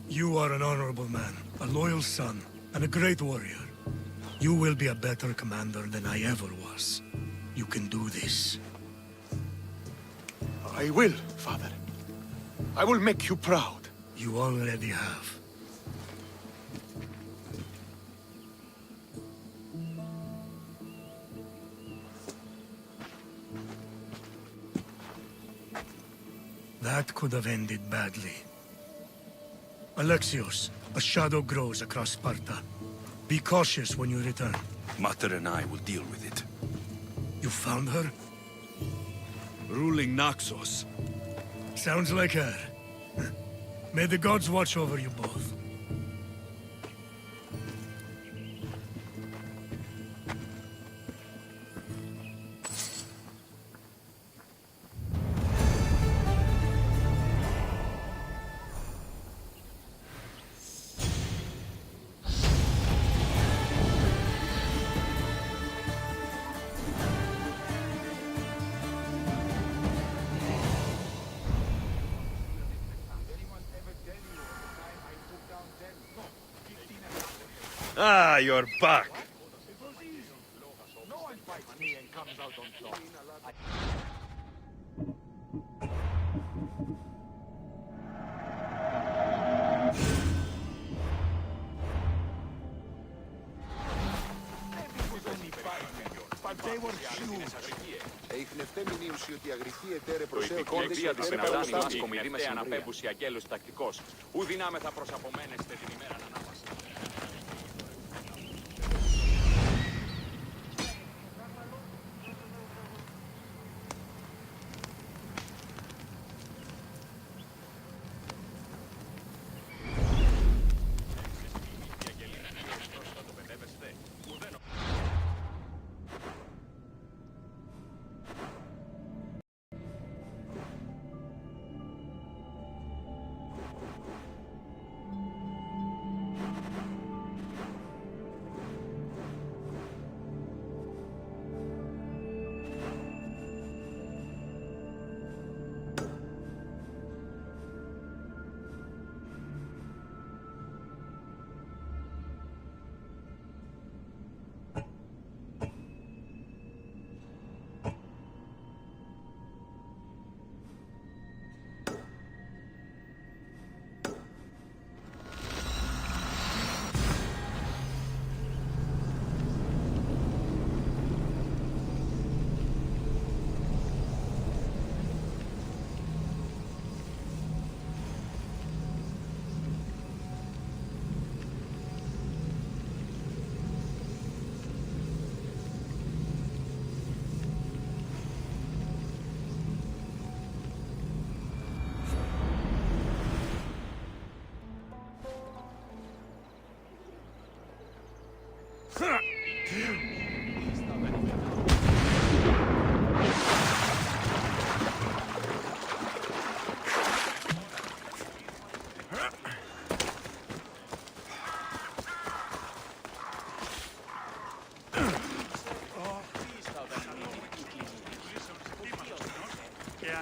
You are an honorable man, a loyal son, and a great warrior. You will be a better commander than I ever was. You can do this. I will, Father. I will make you proud. You already have. That could have ended badly. Alexios, a shadow grows across Sparta. Be cautious when you return. Mater and I will deal with it. You found her? Ruling Naxos. Sounds like her. May the gods watch over you both. Ah, you're back. No one fights me and comes out on top. Η χνευτέμινη ουσιωτή αγρυφή ετέρε προσέλκονται σε ετέρε παραστάσεις. Κομιδή αναπέμπουση αγγέλος τακτικός. Ου δυνάμεθα προς απομένεστε την ημέρα ανάβαση.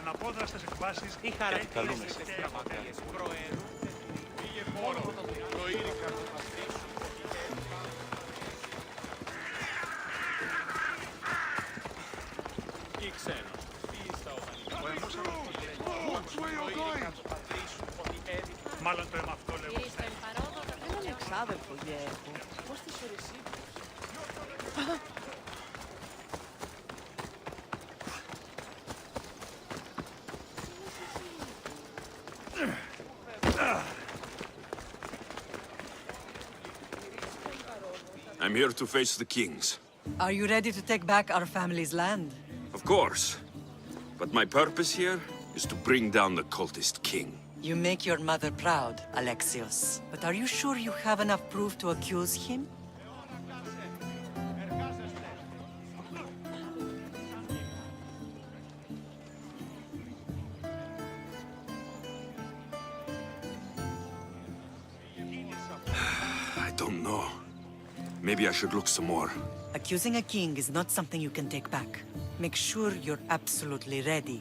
αναπόδραστες εκβάσεις οι χαρακτηριστικές τραυματίες προαιρούν μόνο το πρωί. ή ξένος. Μάλλον το αίμα αυτό λέγω. Έναν εξάδελφο γε έχω. Πώς τη ορεσί. I'm here to face the kings. Are you ready to take back our family's land? Of course. But my purpose here is to bring down the cultist king. You make your mother proud, Alexios. But are you sure you have enough proof to accuse him? I don't know. Maybe I should look some more. Accusing a king is not something you can take back. Make sure you're absolutely ready.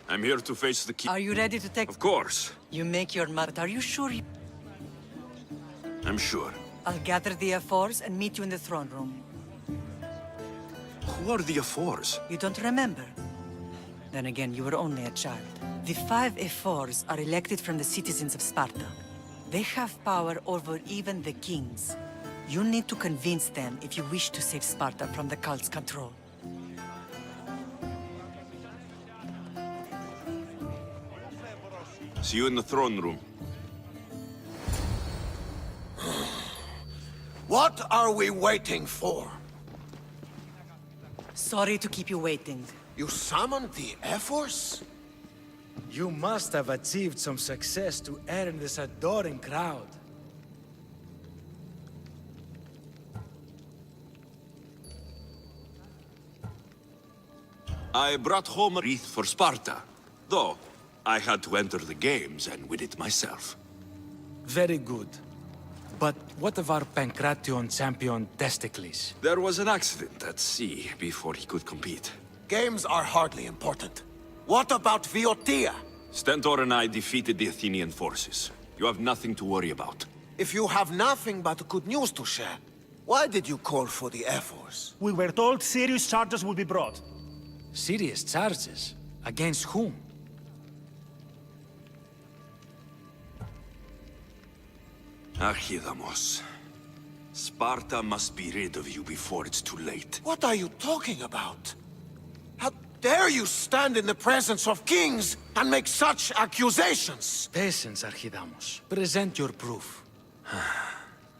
I'm here to face the king. Are you ready to take... Of course. You make your mark. Are you sure you... I'm sure. I'll gather the F4s and meet you in the throne room. Who are the F4s? You don't remember? Then again, you were only a child. The 5 F4s are elected from the citizens of Sparta. They have power over even the kings. You need to convince them if you wish to save Sparta from the cult's control. See you in the throne room. What are we waiting for? Sorry to keep you waiting. You summoned the F-Force? You must have achieved some success to earn this adoring crowd. I brought home a wreath for Sparta, though I had to enter the games and win it myself. Very good. But what of our Pancration champion Testicles? There was an accident at sea before he could compete. Games are hardly important. What about Viotia? Stentor and I defeated the Athenian forces. You have nothing to worry about. If you have nothing but good news to share, why did you call for the F-Force? We were told serious charges would be brought. Serious charges? Against whom? Archidamos. Sparta must be rid of you before it's too late. What are you talking about? How dare you stand in the presence of kings and make such accusations? Patience, Archidamos. Present your proof.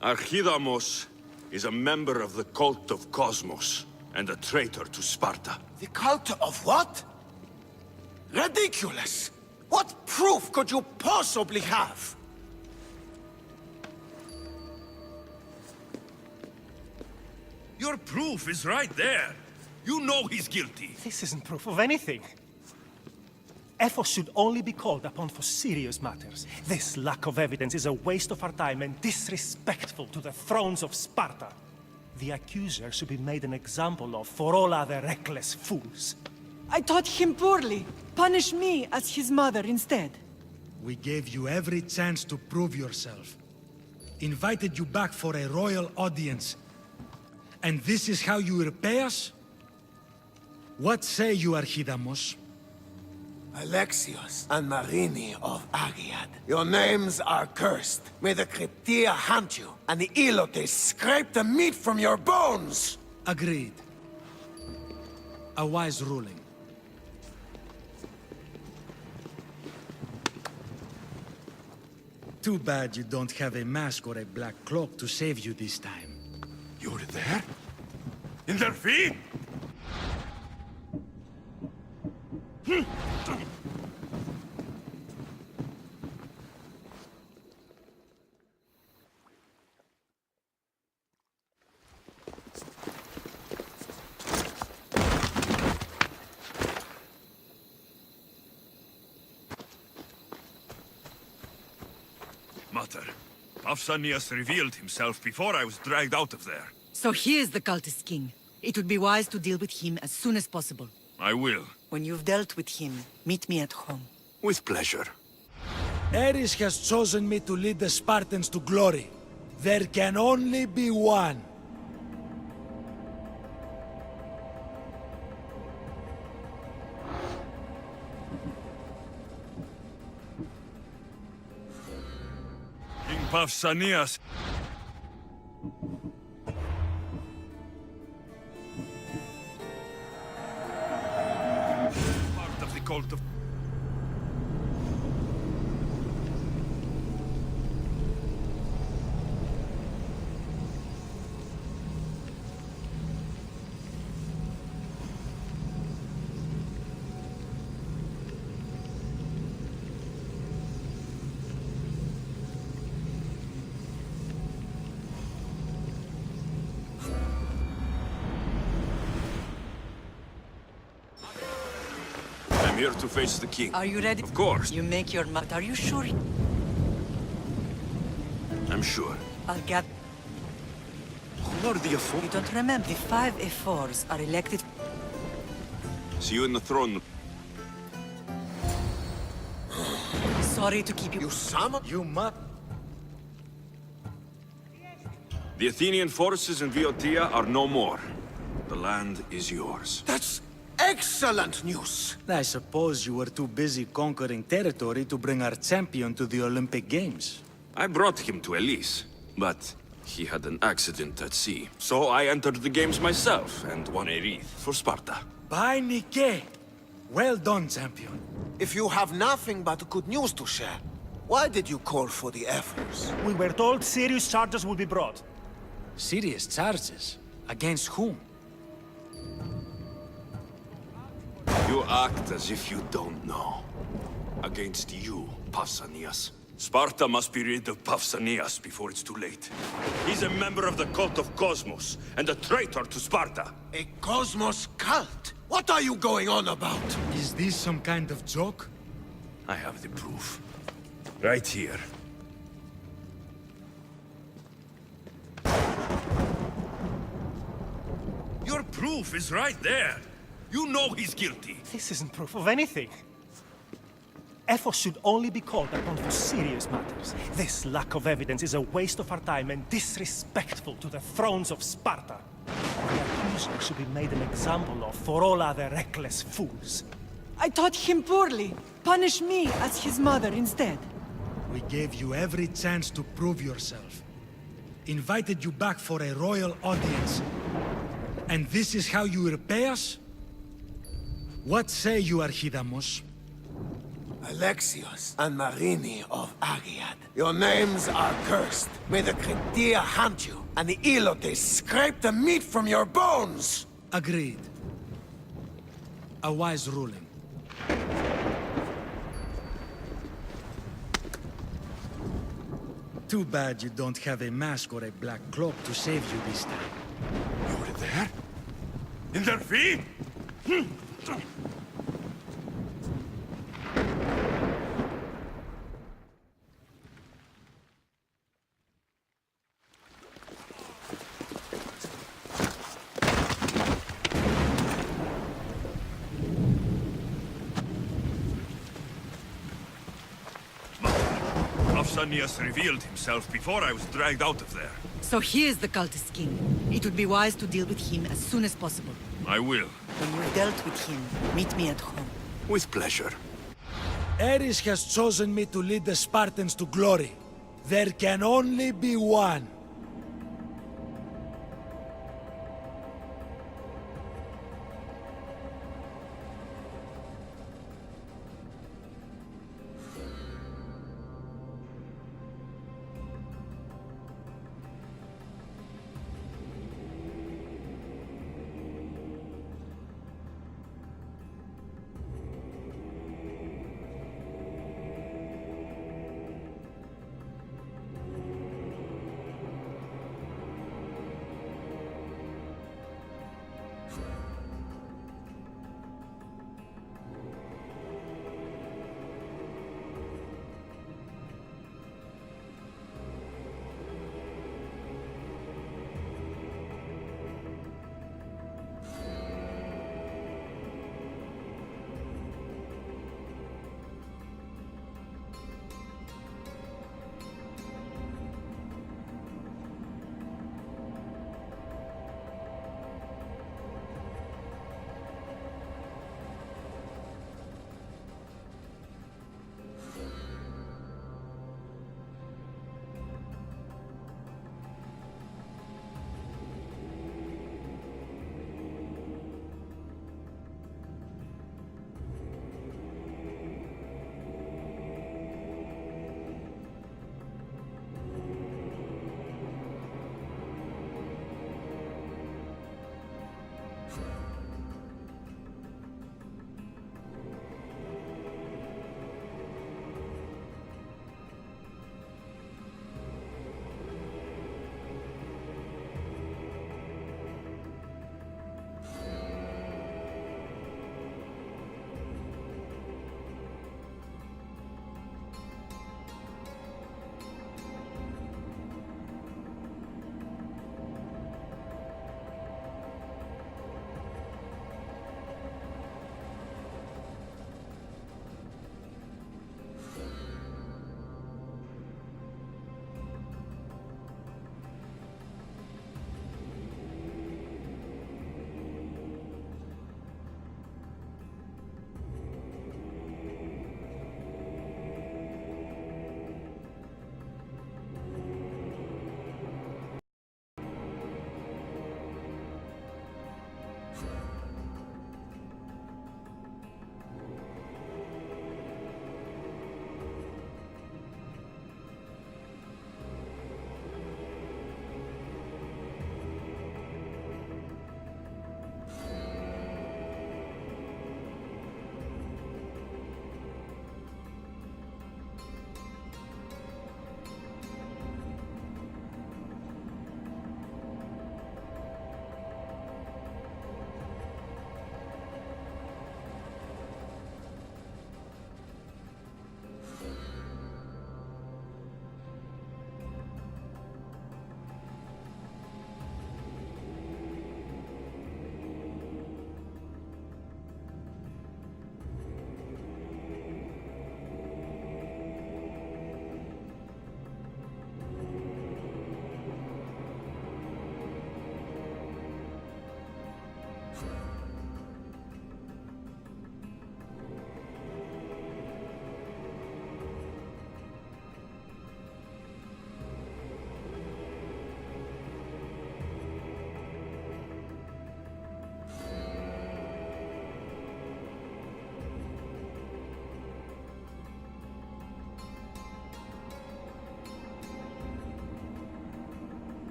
Archidamos is a member of the cult of Cosmos and a traitor to Sparta. The cult of what? Ridiculous! What proof could you possibly have? Your proof is right there. You know he's guilty. This isn't proof of anything. Ephos should only be called upon for serious matters. This lack of evidence is a waste of our time and disrespectful to the thrones of Sparta. The accuser should be made an example of for all other reckless fools. I taught him poorly. Punish me as his mother instead. We gave you every chance to prove yourself. Invited you back for a royal audience. And this is how you repay us? What say you, Archidamos? Alexios and Marini of Agiad. Your names are cursed. May the Cryptia hunt you, and the Elotes scrape the meat from your bones! Agreed. A wise ruling. Too bad you don't have a mask or a black cloak to save you this time. You're there? In their feet? matter. Pausanias revealed himself before I was dragged out of there. So he is the cultist king. It would be wise to deal with him as soon as possible. I will. When you've dealt with him, meet me at home. With pleasure. Ares has chosen me to lead the Spartans to glory. There can only be one. King Pausanias. Part of the cult of... I'm here to face the king. Are you ready? Of course. You make your mark. Are you sure? I'm sure. I'll get... Who are the Ephors? You don't remember? The 5 Ephors are elected... See you in the throne. Sorry to keep you... You summon? You must... The Athenian forces in Viotia are no more. The land is yours. That's excellent news! I suppose you were too busy conquering territory to bring our champion to the Olympic Games. I brought him to Elise, but he had an accident at sea. So I entered the games myself and won a wreath for Sparta. By Nike! Well done, champion. If you have nothing but good news to share, why did you call for the efforts? We were told serious charges would be brought. Serious charges? Against whom? You act as if you don't know. Against you, Pausanias. Sparta must be rid of Pausanias before it's too late. He's a member of the cult of Cosmos, and a traitor to Sparta. A Cosmos cult? What are you going on about? Is this some kind of joke? I have the proof. Right here. Your proof is right there. You know he's guilty. This isn't proof of anything. Ephors should only be called upon for serious matters. This lack of evidence is a waste of our time and disrespectful to the thrones of Sparta. The accuser should be made an example of for all other reckless fools. I taught him poorly. Punish me as his mother instead. We gave you every chance to prove yourself. Invited you back for a royal audience. And this is how you repay us? What say you, Archidamos? Alexios and Marini of Agiad. Your names are cursed. May the Cretia hunt you, and the Elotes scrape the meat from your bones! Agreed. A wise ruling. Too bad you don't have a mask or a black cloak to save you this time. You were there? In their feet? Pausanias revealed himself before I was dragged out of there. So he is the cultist king. It would be wise to deal with him as soon as possible. I will. When you've dealt with him, meet me at home. With pleasure. Ares has chosen me to lead the Spartans to glory. There can only be one.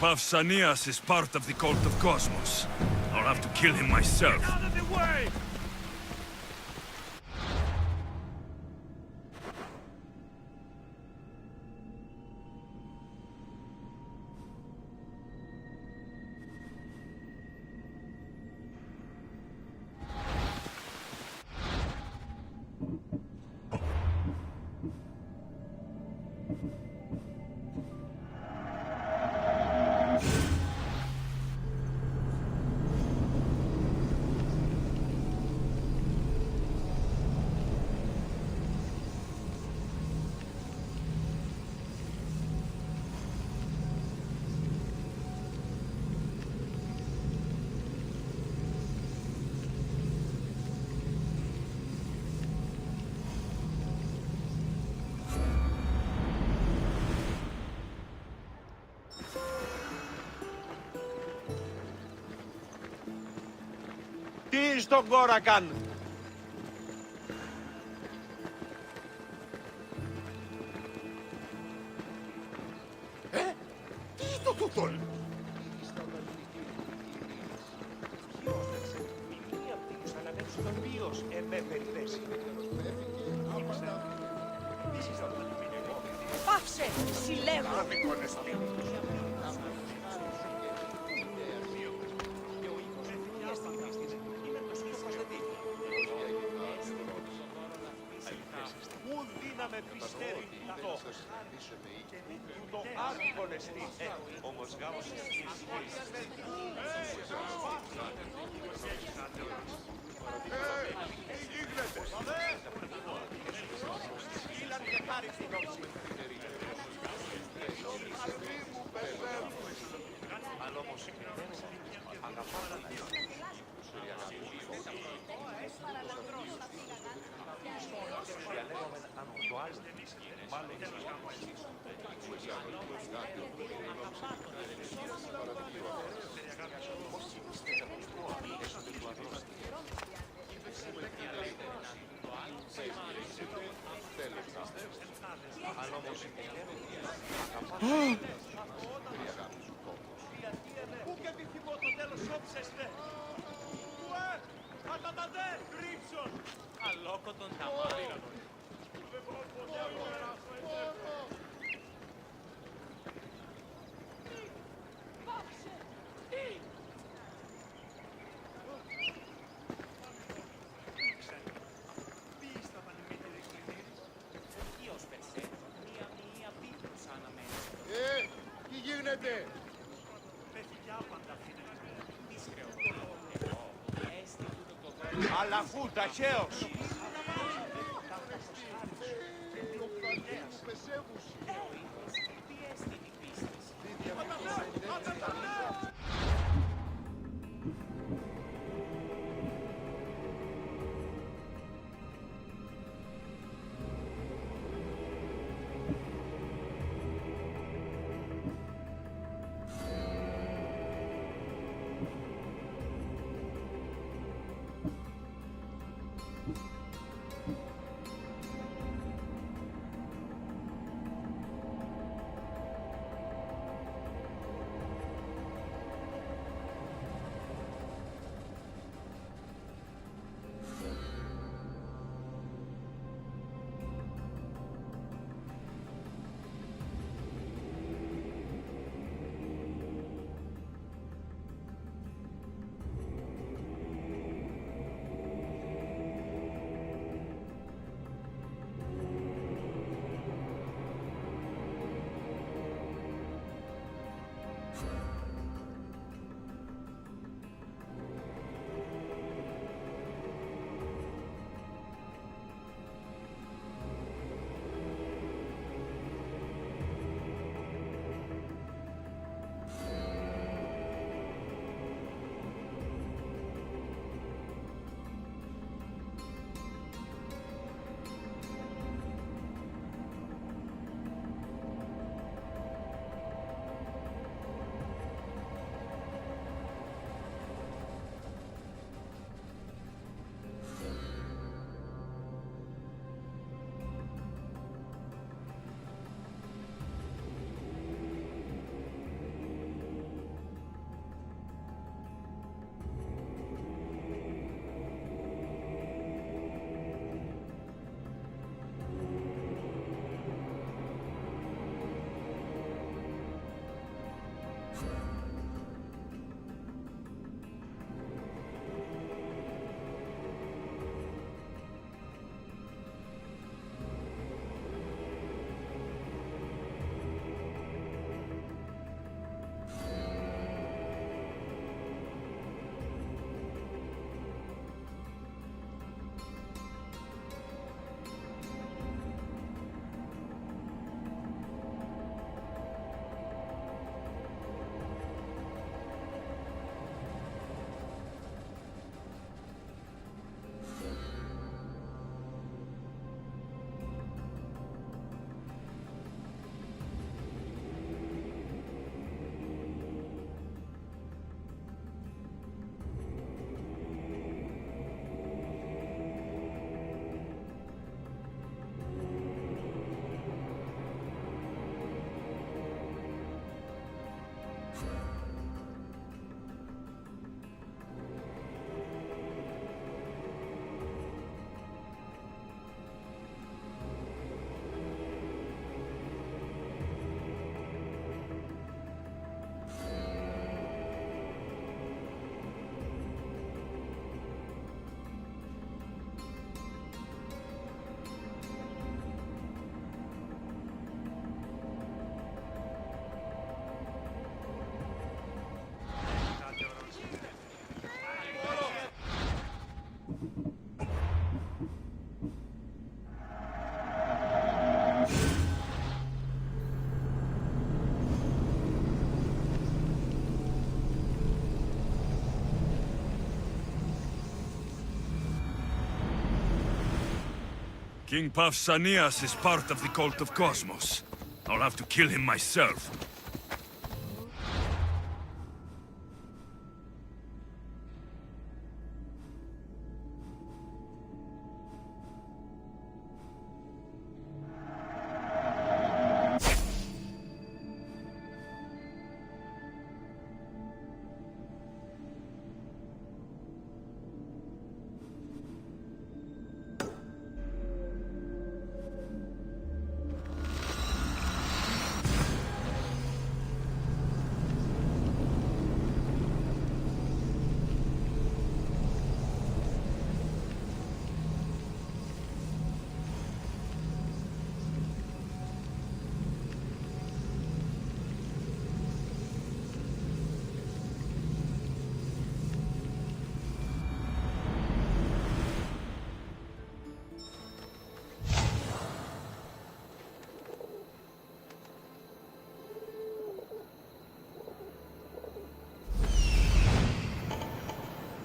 Pausanias is part of the cult of Cosmos. I'll have to kill him myself. Out of the way! Τι στον κόρα κάνουν. Τι είναι το τούτο? Πάψε, συλλέγω! Ούν δύναμε πιστεύει αυτό. Το άδικον εστί. Όμως γάμος Πού και επιθυμώ το τέλος όψεστε. Ουέ, κατατατέ, ρίψον. Αλόκοτον τα μάτια. Τι γίνεται? Αλαφού, ταχαίως. King Pausanias is part of the cult of Cosmos. I'll have to kill him myself.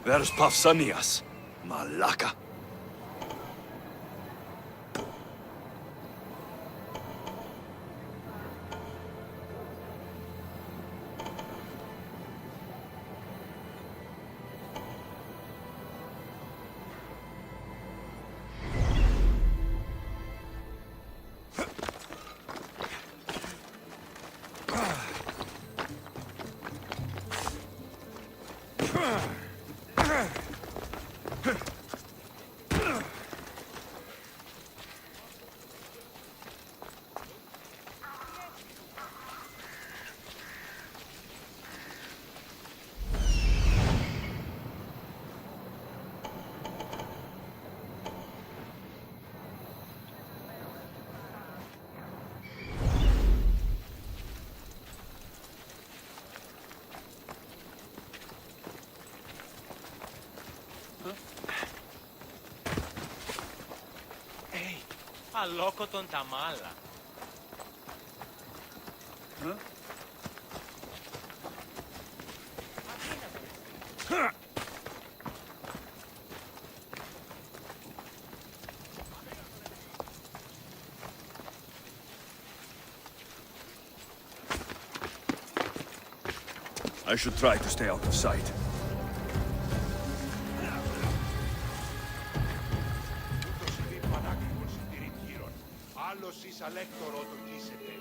Where's Pausanias? Malaka. Αλόκοτον τα μάλα. I should try to stay out of sight. Άλλος εις αλέκτορο το κοίσετε.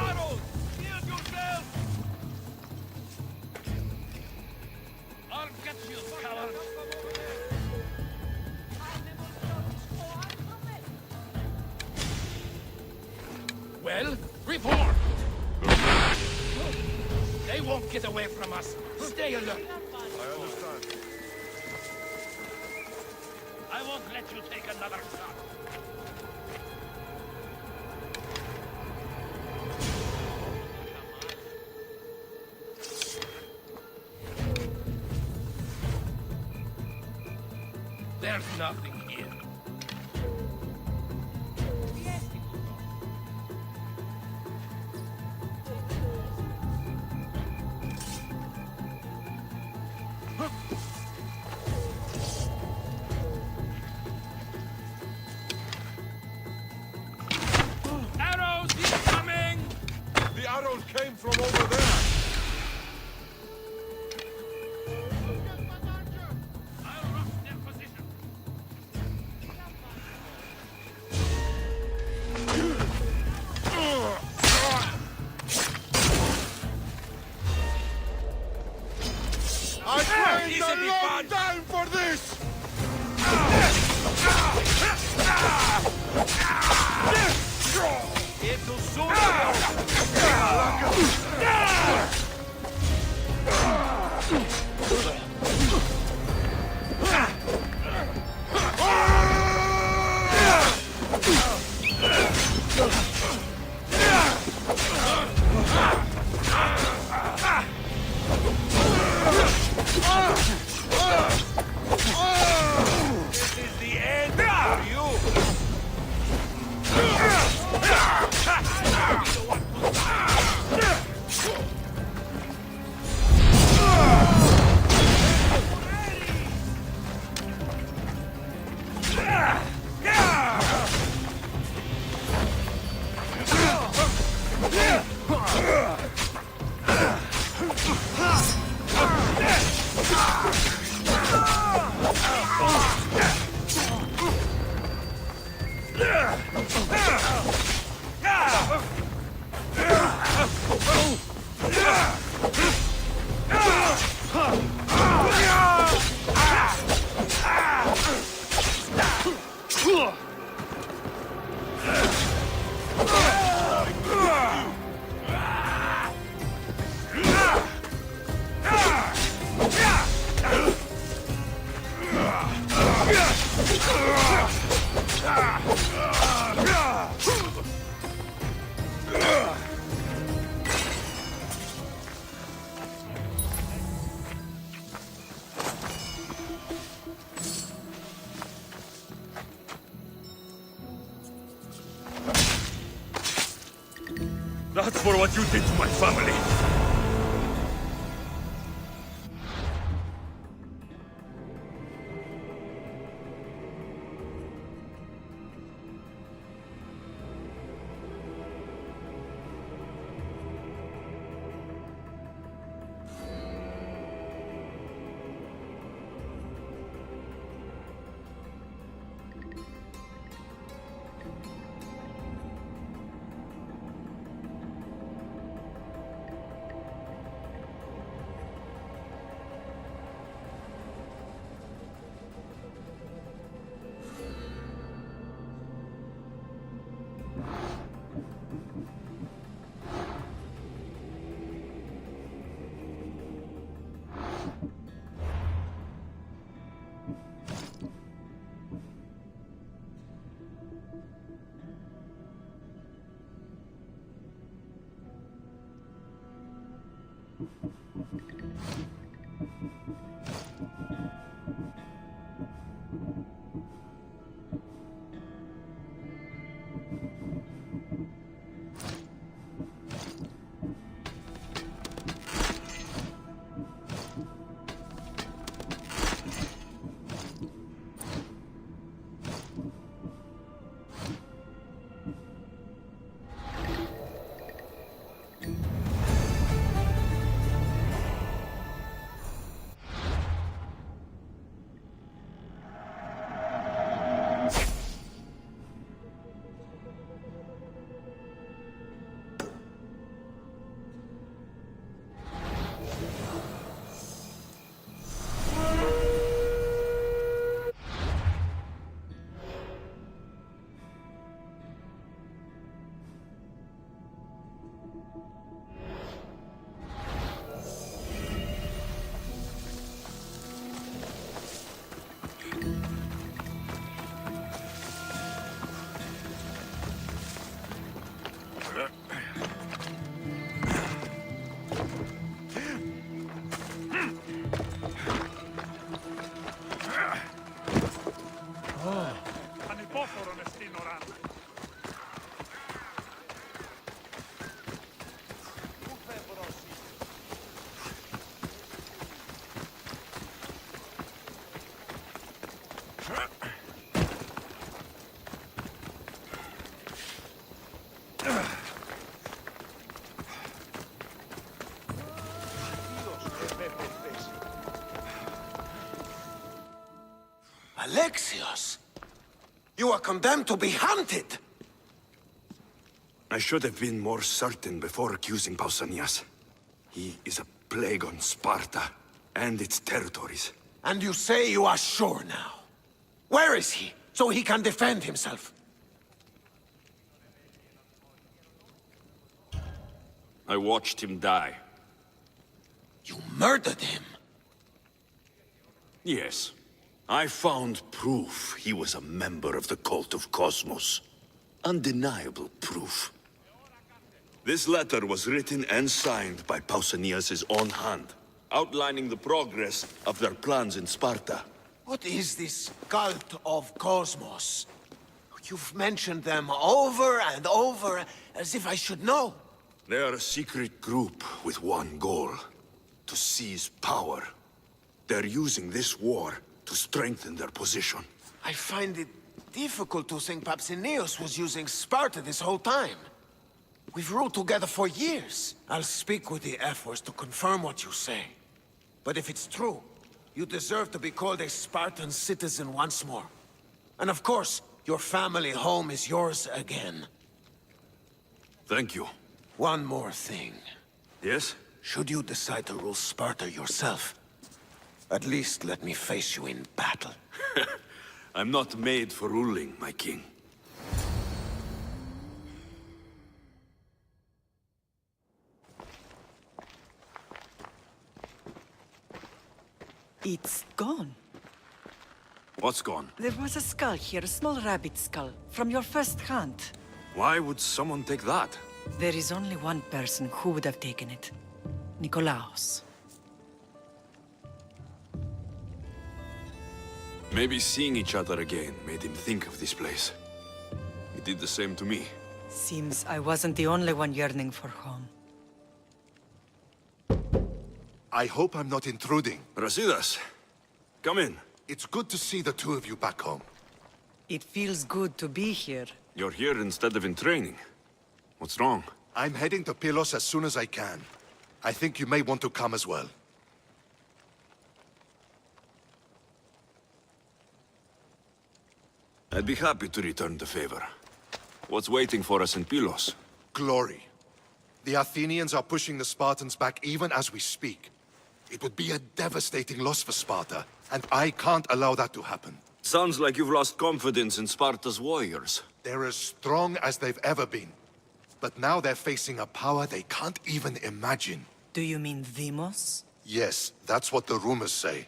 Arrows! Shield yourself! I'll get you, coward! Well, report! They won't get away from us. Stay alert. I understand. I won't let you take another shot. There's nothing here. Arrows incoming! The arrows came from over there. I'll rush their position. I trained a long time for this! It's soon. This is the end for you. That's for what you did to my family. Alexios! You are condemned to be hunted! I should have been more certain before accusing Pausanias. He is a plague on Sparta and its territories. And you say you are sure now? Where is he, so he can defend himself? I watched him die. You murdered him? Yes. I found proof he was a member of the cult of Cosmos. Undeniable proof. This letter was written and signed by Pausanias' own hand, outlining the progress of their plans in Sparta. What is this cult of Cosmos? You've mentioned them over and over, as if I should know. They are a secret group with one goal: to seize power. They're using this war to strengthen their position. I find it difficult to think Papsinios was using Sparta this whole time. We've ruled together for years. I'll speak with the F-Force to confirm what you say. But if it's true, you deserve to be called a Spartan citizen once more. And of course, Your family home is yours again. Thank you. One more thing. Yes? Should you decide to rule Sparta yourself, at least let me face you in battle. I'm not made for ruling, my king. It's gone. What's gone? There was a skull here, a small rabbit skull, from your first hunt. Why would someone take that? There is only one person who would have taken it. Nikolaos. Maybe seeing each other again made him think of this place. He did the same to me. Seems I wasn't the only one yearning for home. I hope I'm not intruding. Brasidas, come in. It's good to see the two of you back home. It feels good to be here. You're here instead of in training. What's wrong? I'm heading to Pylos as soon as I can. I think you may want to come as well. I'd be happy to return the favor. What's waiting for us in Pylos? Glory. The Athenians are pushing the Spartans back even as we speak. It would be a devastating loss for Sparta, and I can't allow that to happen. Sounds like you've lost confidence in Sparta's warriors. They're as strong as they've ever been. But now they're facing a power they can't even imagine. Do you mean Demos? Yes, that's what the rumors say.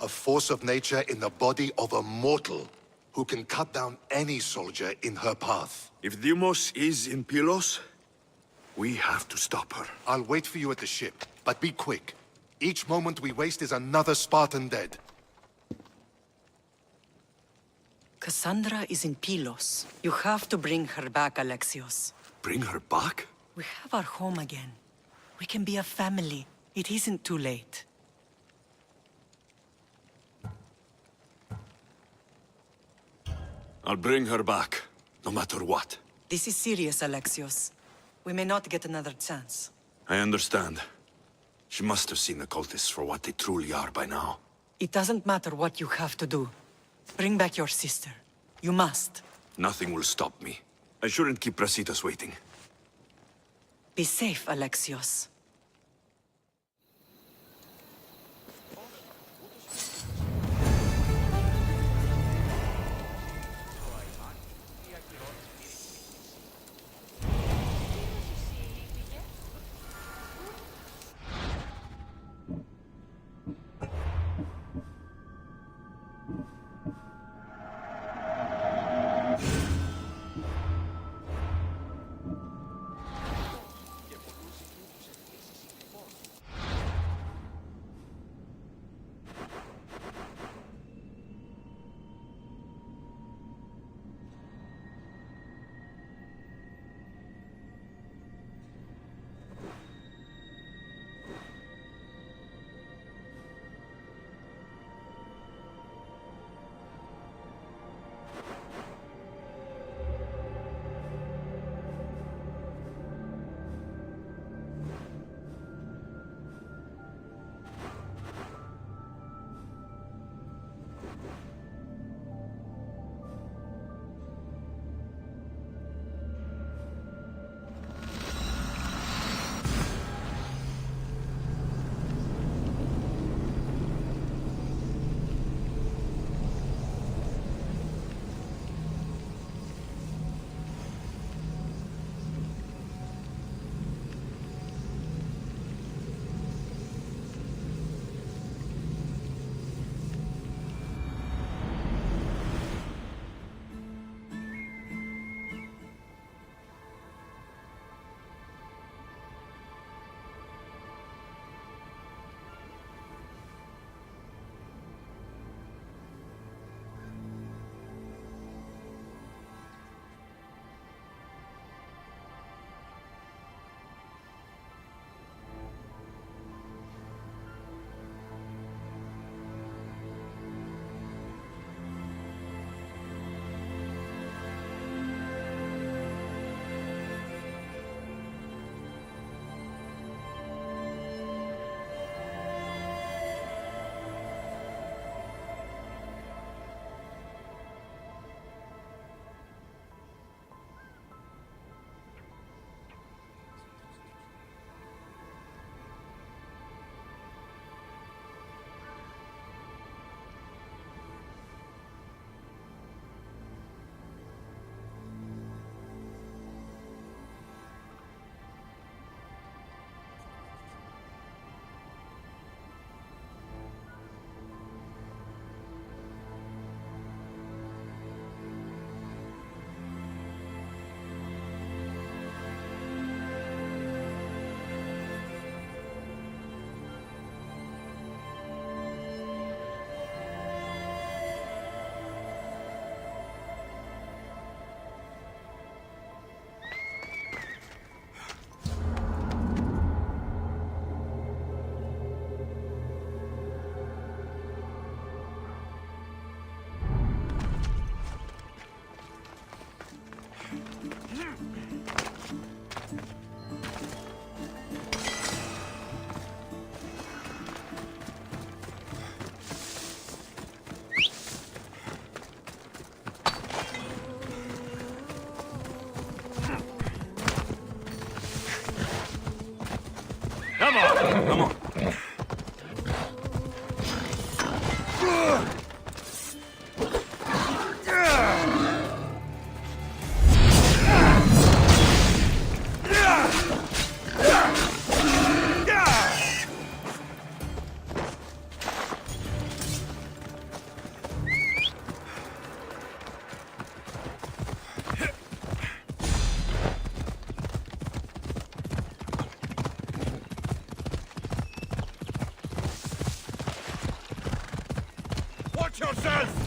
A force of nature in the body of a mortal who can cut down any soldier in her path. If Deimos is in Pylos, we have to stop her. I'll wait for you at the ship, but be quick. Each moment we waste is another Spartan dead. Cassandra is in Pylos. You have to bring her back, Alexios. Bring her back? We have our home again. We can be a family. It isn't too late. I'll bring her back, no matter what. This is serious, Alexios. We may not get another chance. I understand. She must have seen the cultists for what they truly are by now. It doesn't matter what you have to do. Bring back your sister. You must. Nothing will stop me. I shouldn't keep Brasidas waiting. Be safe, Alexios. Come on. Watch yourself!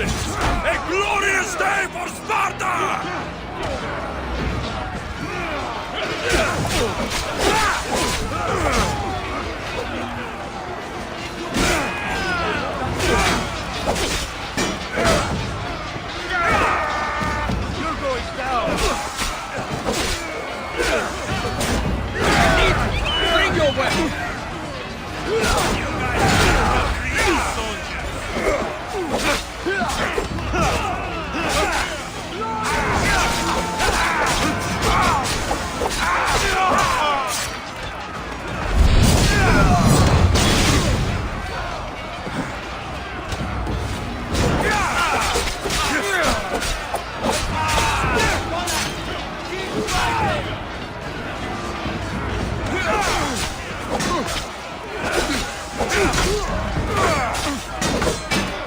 A glorious day for Sparta! You're going down! Bring your weapon! You guys are real soldiers!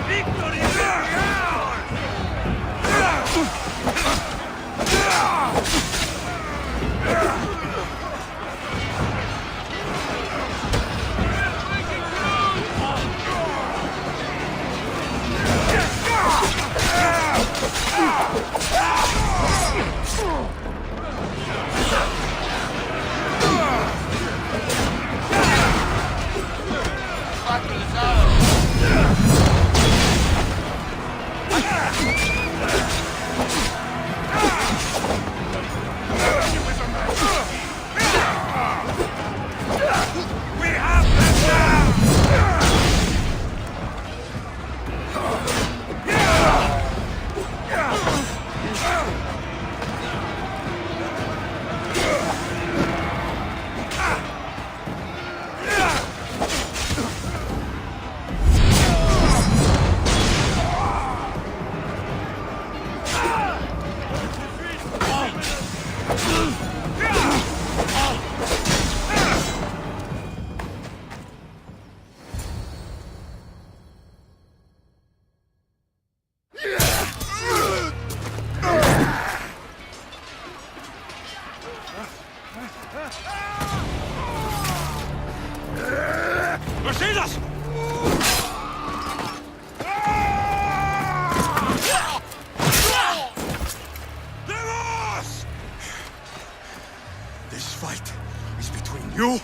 Victory is ours! We have them now! Mercedes! This fight is between you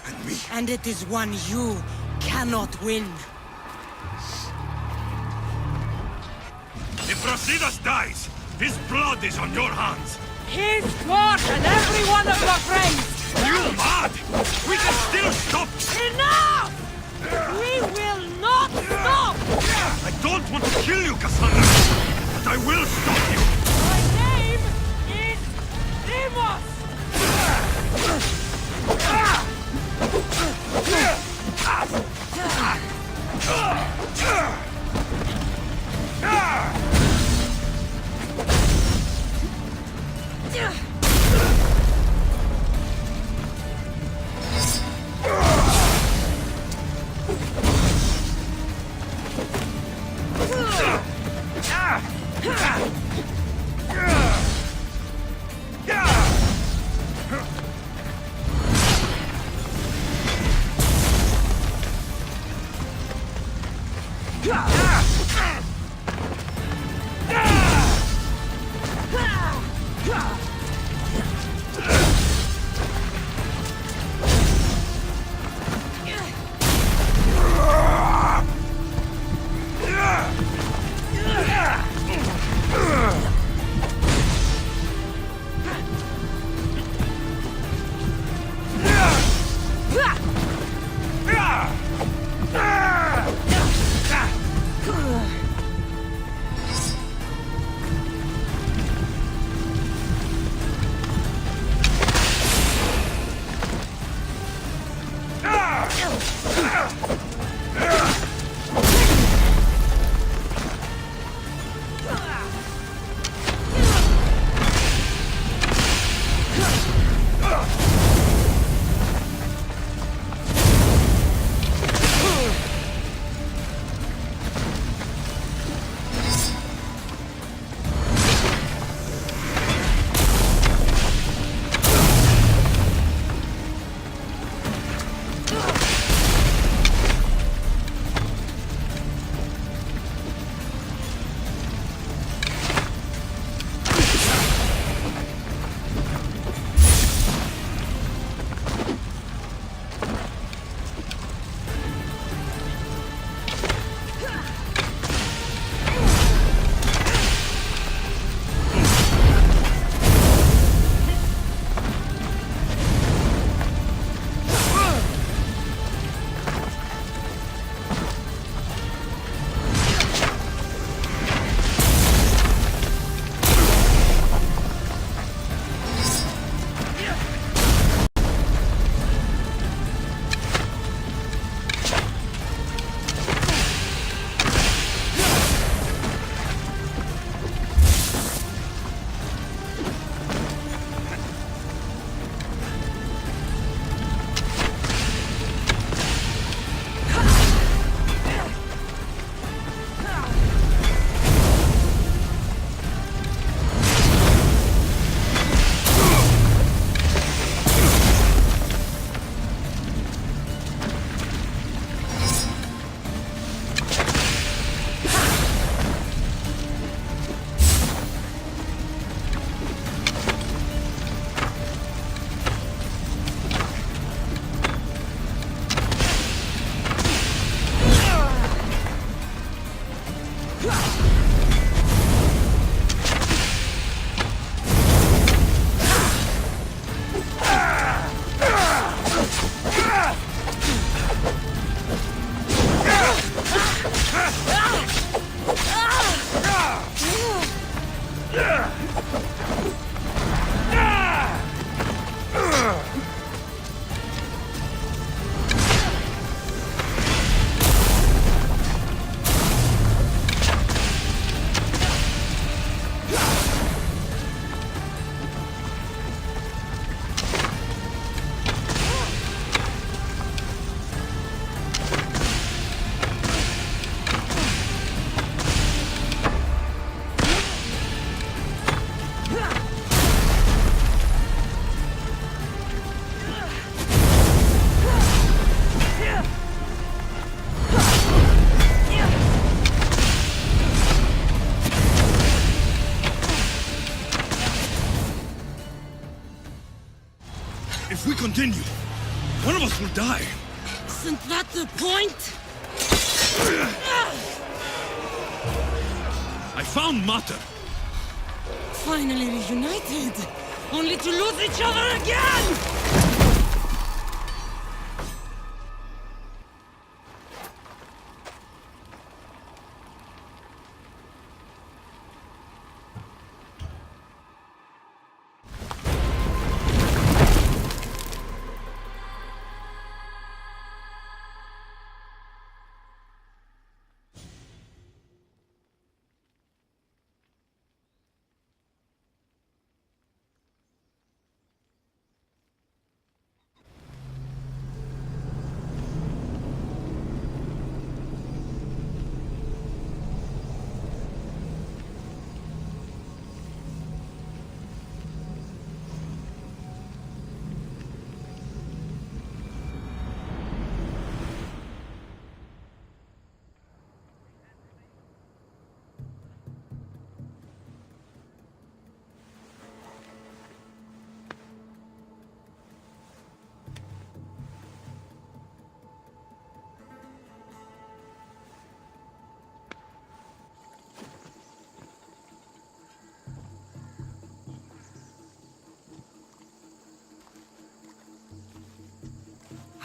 And me. And it is one you cannot win. If Brasidas dies, his blood is on your hands. His blood and every one of your friends! Are you mad? We can still stop. Enough! We will not stop! I don't want to kill you, Cassandra, but I will stop you. My name is Deimos! If we continue, One of us will die. Isn't that the point? I found Mater. Finally reunited, only to lose each other again!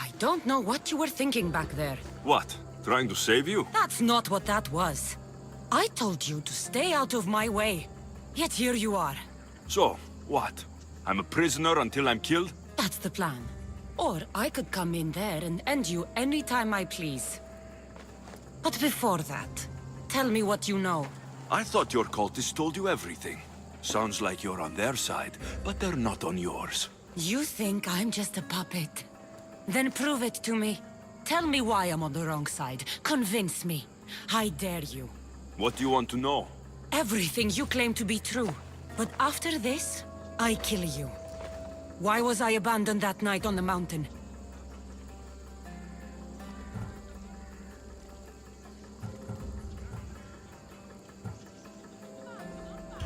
I don't know what you were thinking back there. What? Trying to save you? That's not what that was. I told you to stay out of my way. Yet here you are. So, what? I'm a prisoner until I'm killed? That's the plan. Or I could come in there and end you anytime I please. But before that, tell me what you know. I thought your cultists told you everything. Sounds like you're on their side, but they're not on yours. You think I'm just a puppet? Then prove it to me. Tell me why I'm on the wrong side. Convince me. I dare you. What do you want to know? Everything you claim to be true. But after this, I kill you. Why was I abandoned that night on the mountain?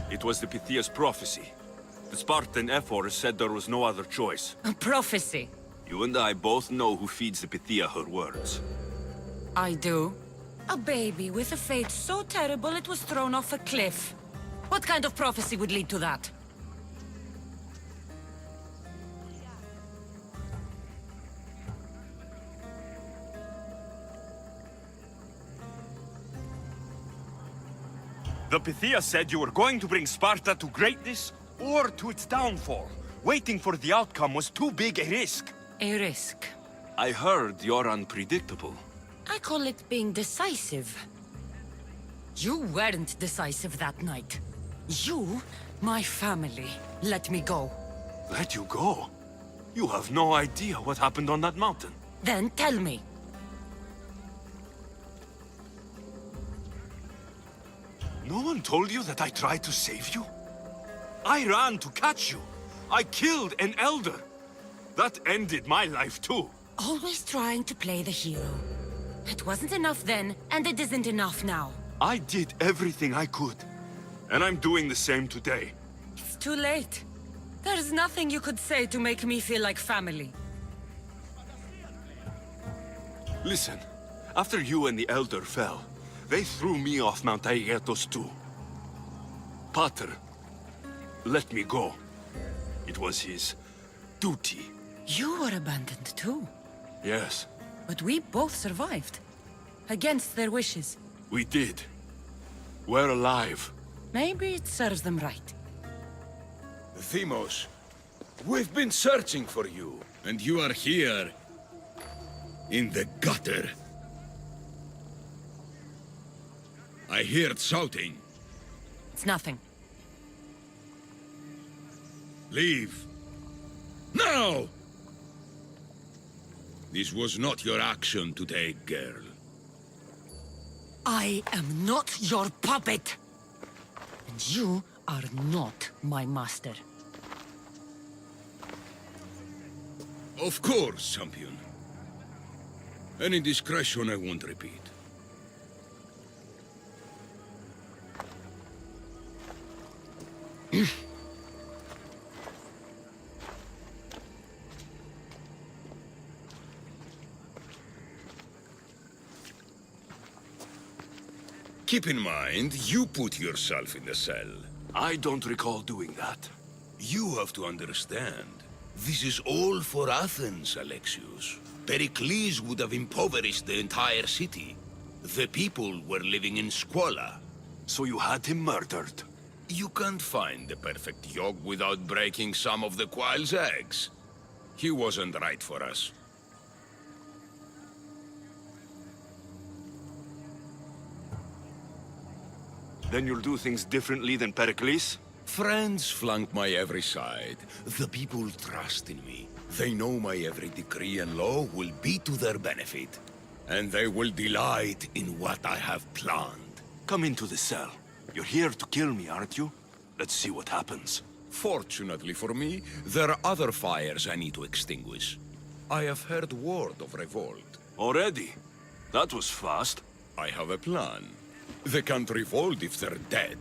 It was the Pythia's prophecy. The Spartan Ephor said there was no other choice. A prophecy? You and I both know who feeds the Pythia her words. I do. A baby with a fate so terrible it was thrown off a cliff. What kind of prophecy would lead to that? The Pythia said you were going to bring Sparta to greatness or to its downfall. Waiting for the outcome was too big a risk. A risk. I heard you're unpredictable. I call it being decisive. You weren't decisive that night. You, my family, let me go. Let you go? You have no idea what happened on that mountain. Then tell me. No one told you that I tried to save you? I ran to catch you. I killed an elder. That ended my life too. Always trying to play the hero. It wasn't enough then, and it isn't enough now. I did everything I could. And I'm doing the same today. It's too late. There's nothing you could say to make me feel like family. Listen, after you and the Elder fell, they threw me off Mount Aegetos too. Pater let me go. It was his duty. You were abandoned too. Yes. But we both survived. Against their wishes. We did. We're alive. Maybe it serves them right. Themos, we've been searching for you, and you are here. In the gutter. I heard shouting. It's nothing. Leave. Now! This was not your action to take, girl. I am not your puppet! And you are not my master. Of course, champion. Any indiscretion I won't repeat. Keep in mind, you put yourself in the cell. I don't recall doing that. You have to understand. This is all for Athens, Alexios. Pericles would have impoverished the entire city. The people were living in squalor. So you had him murdered? You can't find the perfect yolk without breaking some of the quail's eggs. He wasn't right for us. Then you'll do things differently than Pericles? Friends flank my every side. The people trust in me. They know my every decree and law will be to their benefit. And they will delight in what I have planned. Come into the cell. You're here to kill me, aren't you? Let's see what happens. Fortunately for me, there are other fires I need to extinguish. I have heard word of revolt. Already? That was fast. I have a plan. They can't revolt if they're dead.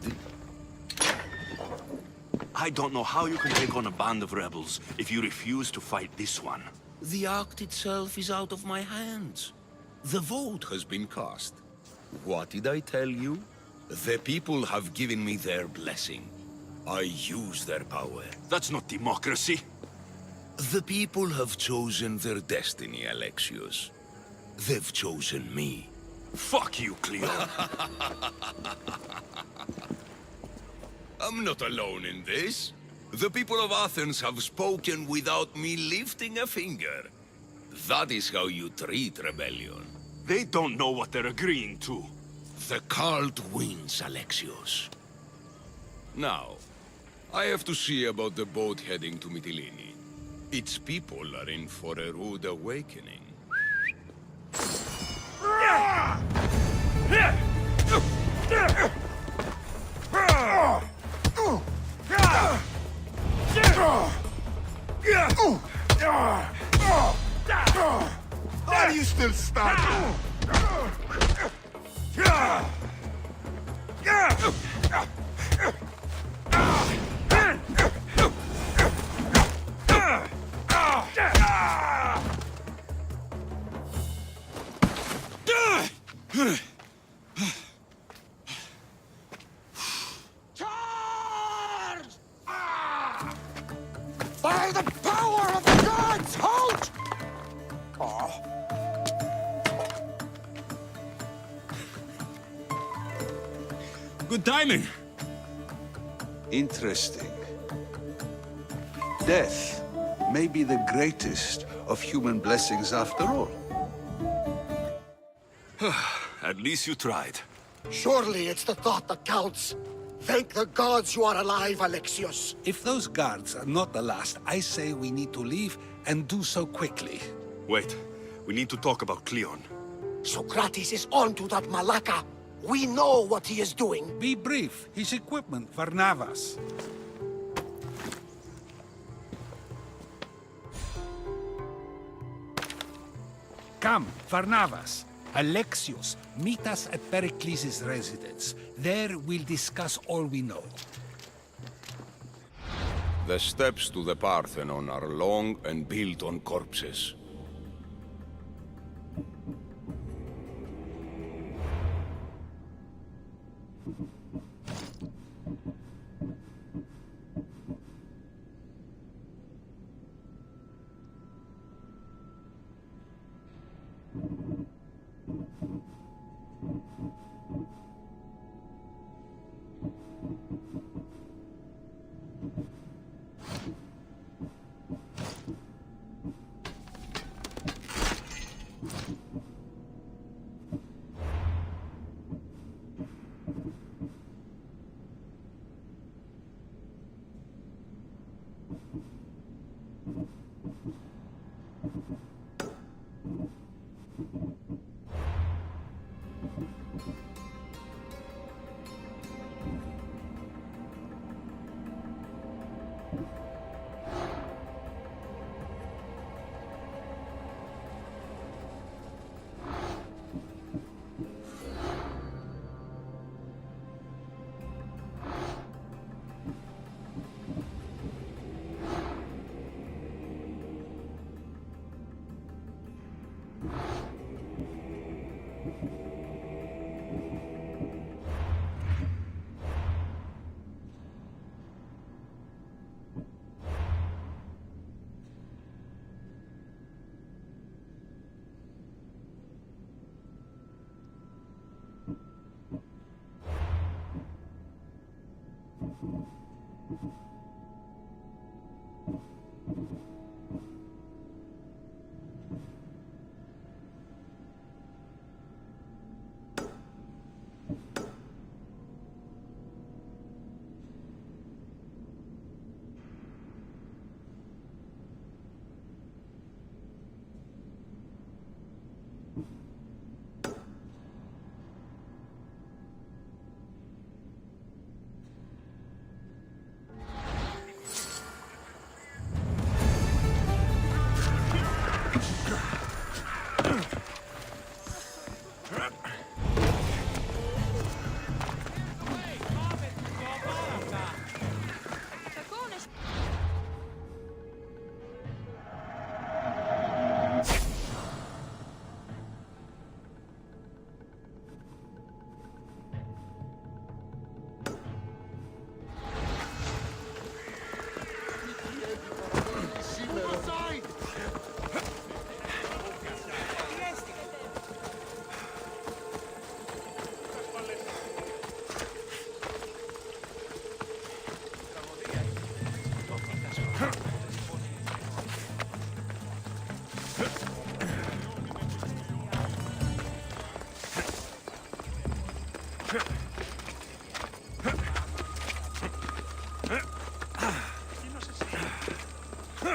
I don't know how you can take on a band of rebels if you refuse to fight this one. The act itself is out of my hands. The vote has been cast. What did I tell you? The people have given me their blessing. I use their power. That's not democracy. The people have chosen their destiny, Alexios. They've chosen me. Fuck you, Cleo. I'm not alone in this. The people of Athens have spoken without me lifting a finger. That is how you treat rebellion. They don't know what they're agreeing to. The cult wins, Alexios. Now, I have to see about the boat heading to Mytilene. Its people are in for a rude awakening. Are you still standing? By the power of the gods, halt! Good timing. Interesting. Death may be the greatest of human blessings after all. At least you tried. Surely it's the thought that counts. Thank the gods you are alive, Alexios. If those guards are not the last, I say we need to leave and do so quickly. Wait, we need to talk about Cleon. Socrates is onto that Malaka. We know what he is doing. Be brief. His equipment, Varnavas. Come, Varnavas. Alexios, meet us at Pericles' residence. There we'll discuss all we know. The steps to the Parthenon are long and built on corpses.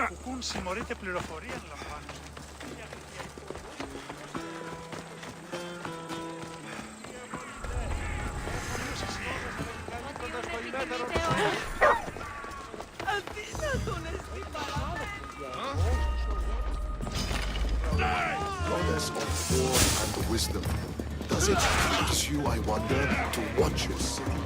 Κουκούν συμμορείτε πληροφορίες λαμβάνω. Goddess of war and wisdom. Does it please you, I wonder, to watch your city?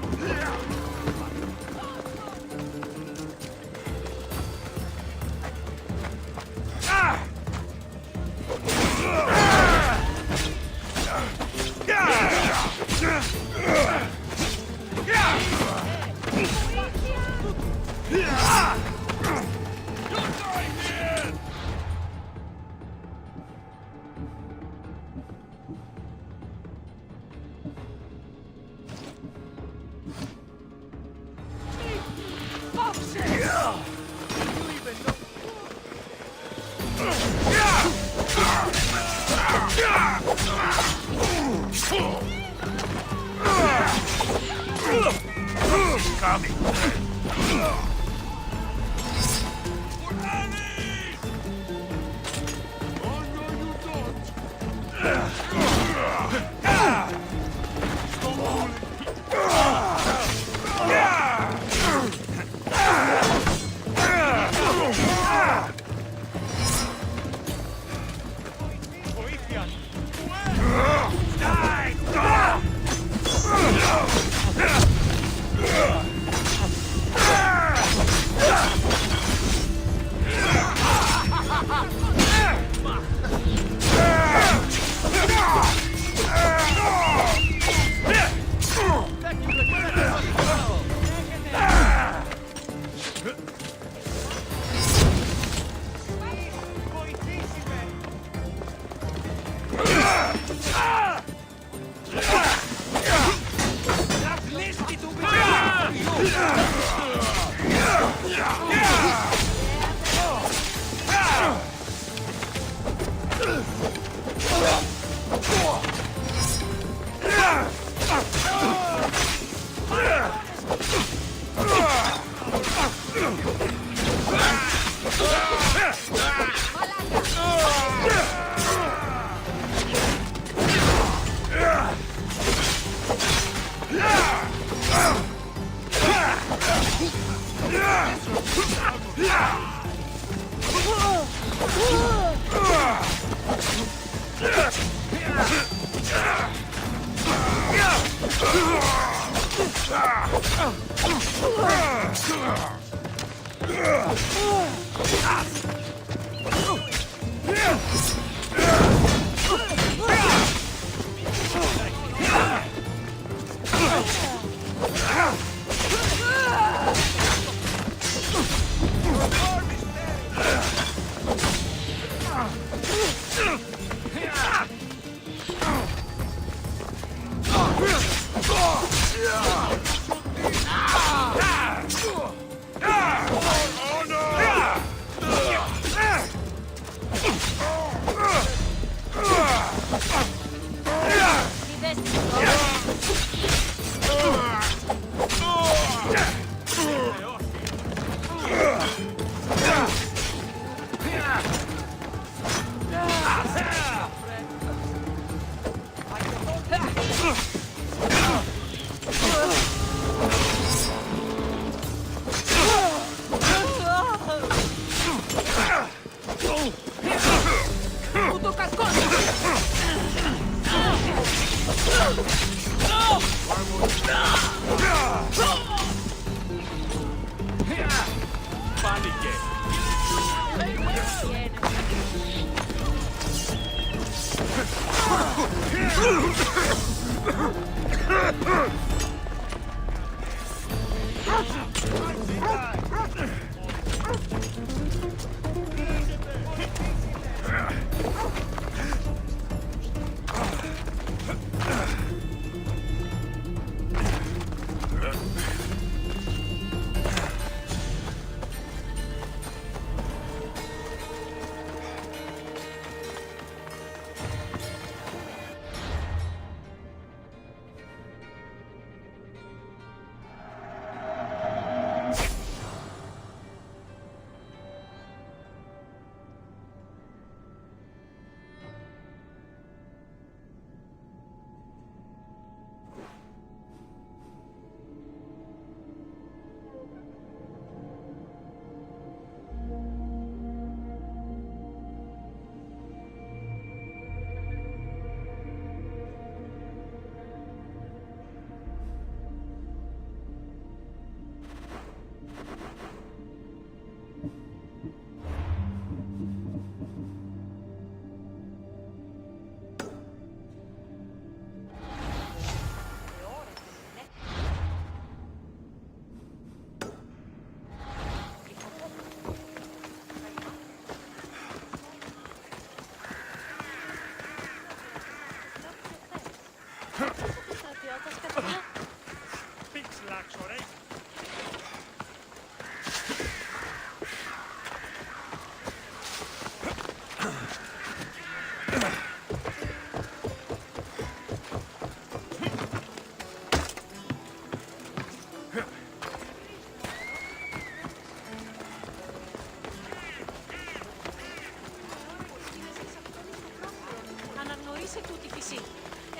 Αναγνωρίσε τούτη φυσή.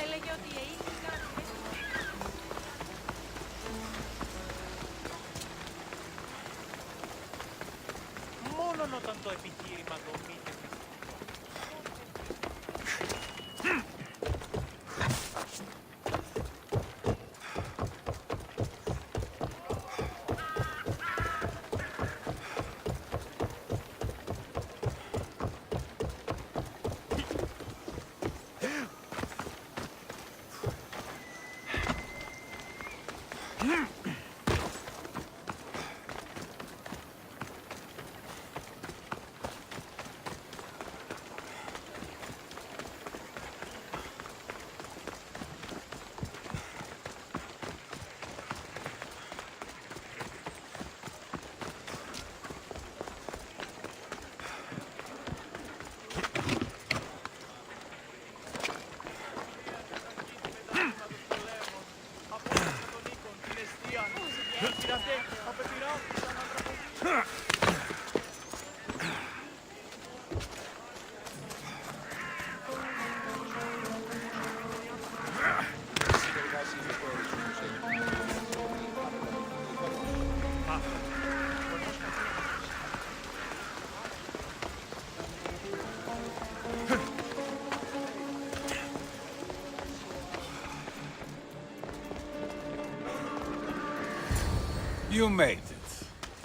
Έλεγε ότι η αίτηκα... Μόνον όταν το επιχείρημα δομείται. You made it.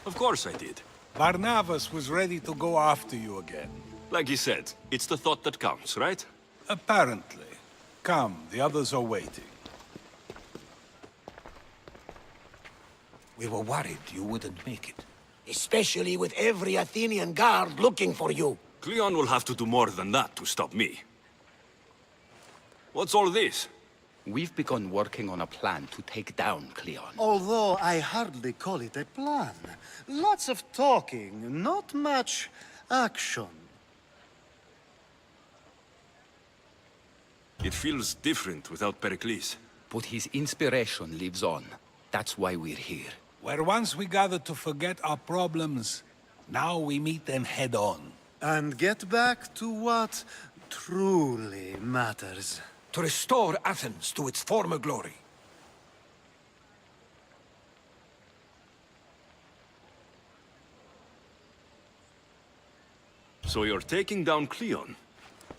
Of course I did. Barnabas was ready to go after you again. Like he said, it's the thought that counts, right? Apparently. Come, the others are waiting. We were worried you wouldn't make it. Especially with every Athenian guard looking for you. Cleon will have to do more than that to stop me. What's all this? We've begun working on a plan to take down Cleon. Although I hardly call it a plan. Lots of talking, not much action. It feels different without Pericles. But his inspiration lives on. That's why we're here. Where once we gathered to forget our problems, now we meet them head on. And get back to what truly matters. To restore Athens to its former glory. So you're taking down Cleon?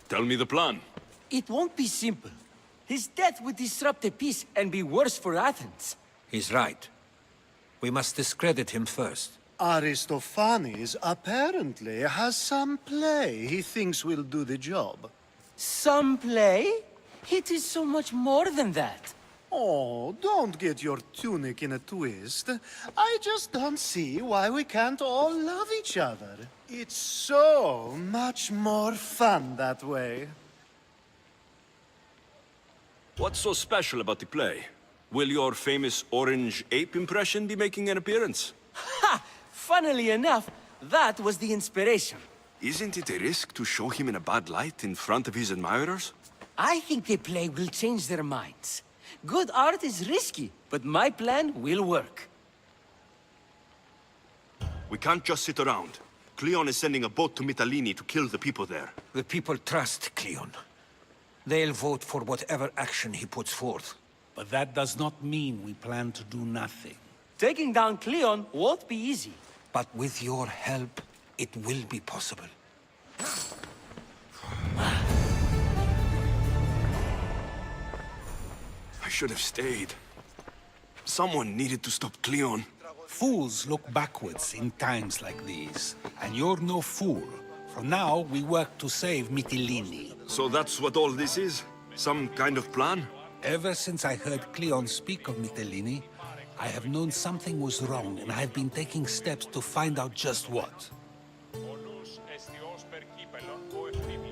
Tell me the plan. It won't be simple. His death would disrupt the peace and be worse for Athens. He's right. We must discredit him first. Aristophanes apparently has some play he thinks will do the job. Some play? It is so much more than that. Oh, don't get your tunic in a twist. I just don't see why we can't all love each other. It's so much more fun that way. What's so special about the play? Will your famous orange ape impression be making an appearance? Ha! Funnily enough, that was the inspiration. Isn't it a risk to show him in a bad light in front of his admirers? I think the play will change their minds. Good art is risky, but my plan will work. We can't just sit around. Cleon is sending a boat to Mytilene to kill the people there. The people trust Cleon. They'll vote for whatever action he puts forth. But that does not mean we plan to do nothing. Taking down Cleon won't be easy. But with your help, it will be possible. I should have stayed. Someone needed to stop Cleon. Fools look backwards in times like these. And you're no fool. From now, we work to save Mytilene. So that's what all this is? Some kind of plan? Ever since I heard Cleon speak of Mytilene, I have known something was wrong, and I've been taking steps to find out just what.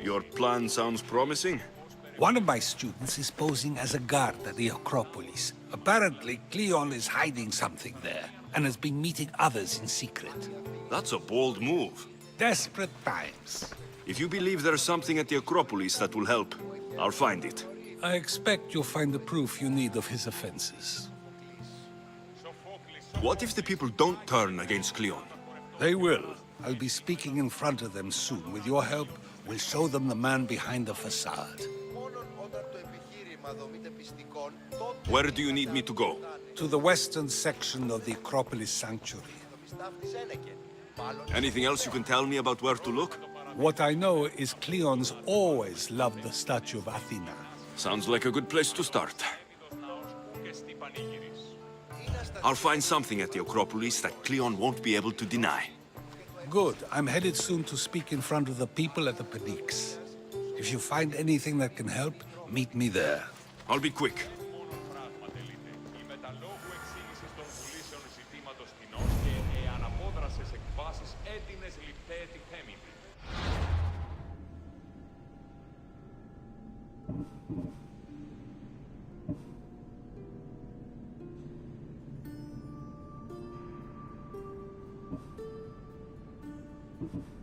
Your plan sounds promising. One of my students is posing as a guard at the Acropolis. Apparently, Cleon is hiding something there, and has been meeting others in secret. That's a bold move. Desperate times. If you believe there's something at the Acropolis that will help, I'll find it. I expect you'll find the proof you need of his offenses. What if the people don't turn against Cleon? They will. I'll be speaking in front of them soon. With your help, we'll show them the man behind the facade. Where do you need me to go? To the western section of the Acropolis Sanctuary. Anything else you can tell me about where to look? What I know is Cleon's always loved the statue of Athena. Sounds like a good place to start. I'll find something at the Acropolis that Cleon won't be able to deny. Good. I'm headed soon to speak in front of the people at the Pnyx. If you find anything that can help, meet me there. I'll be quick. Mm-hmm.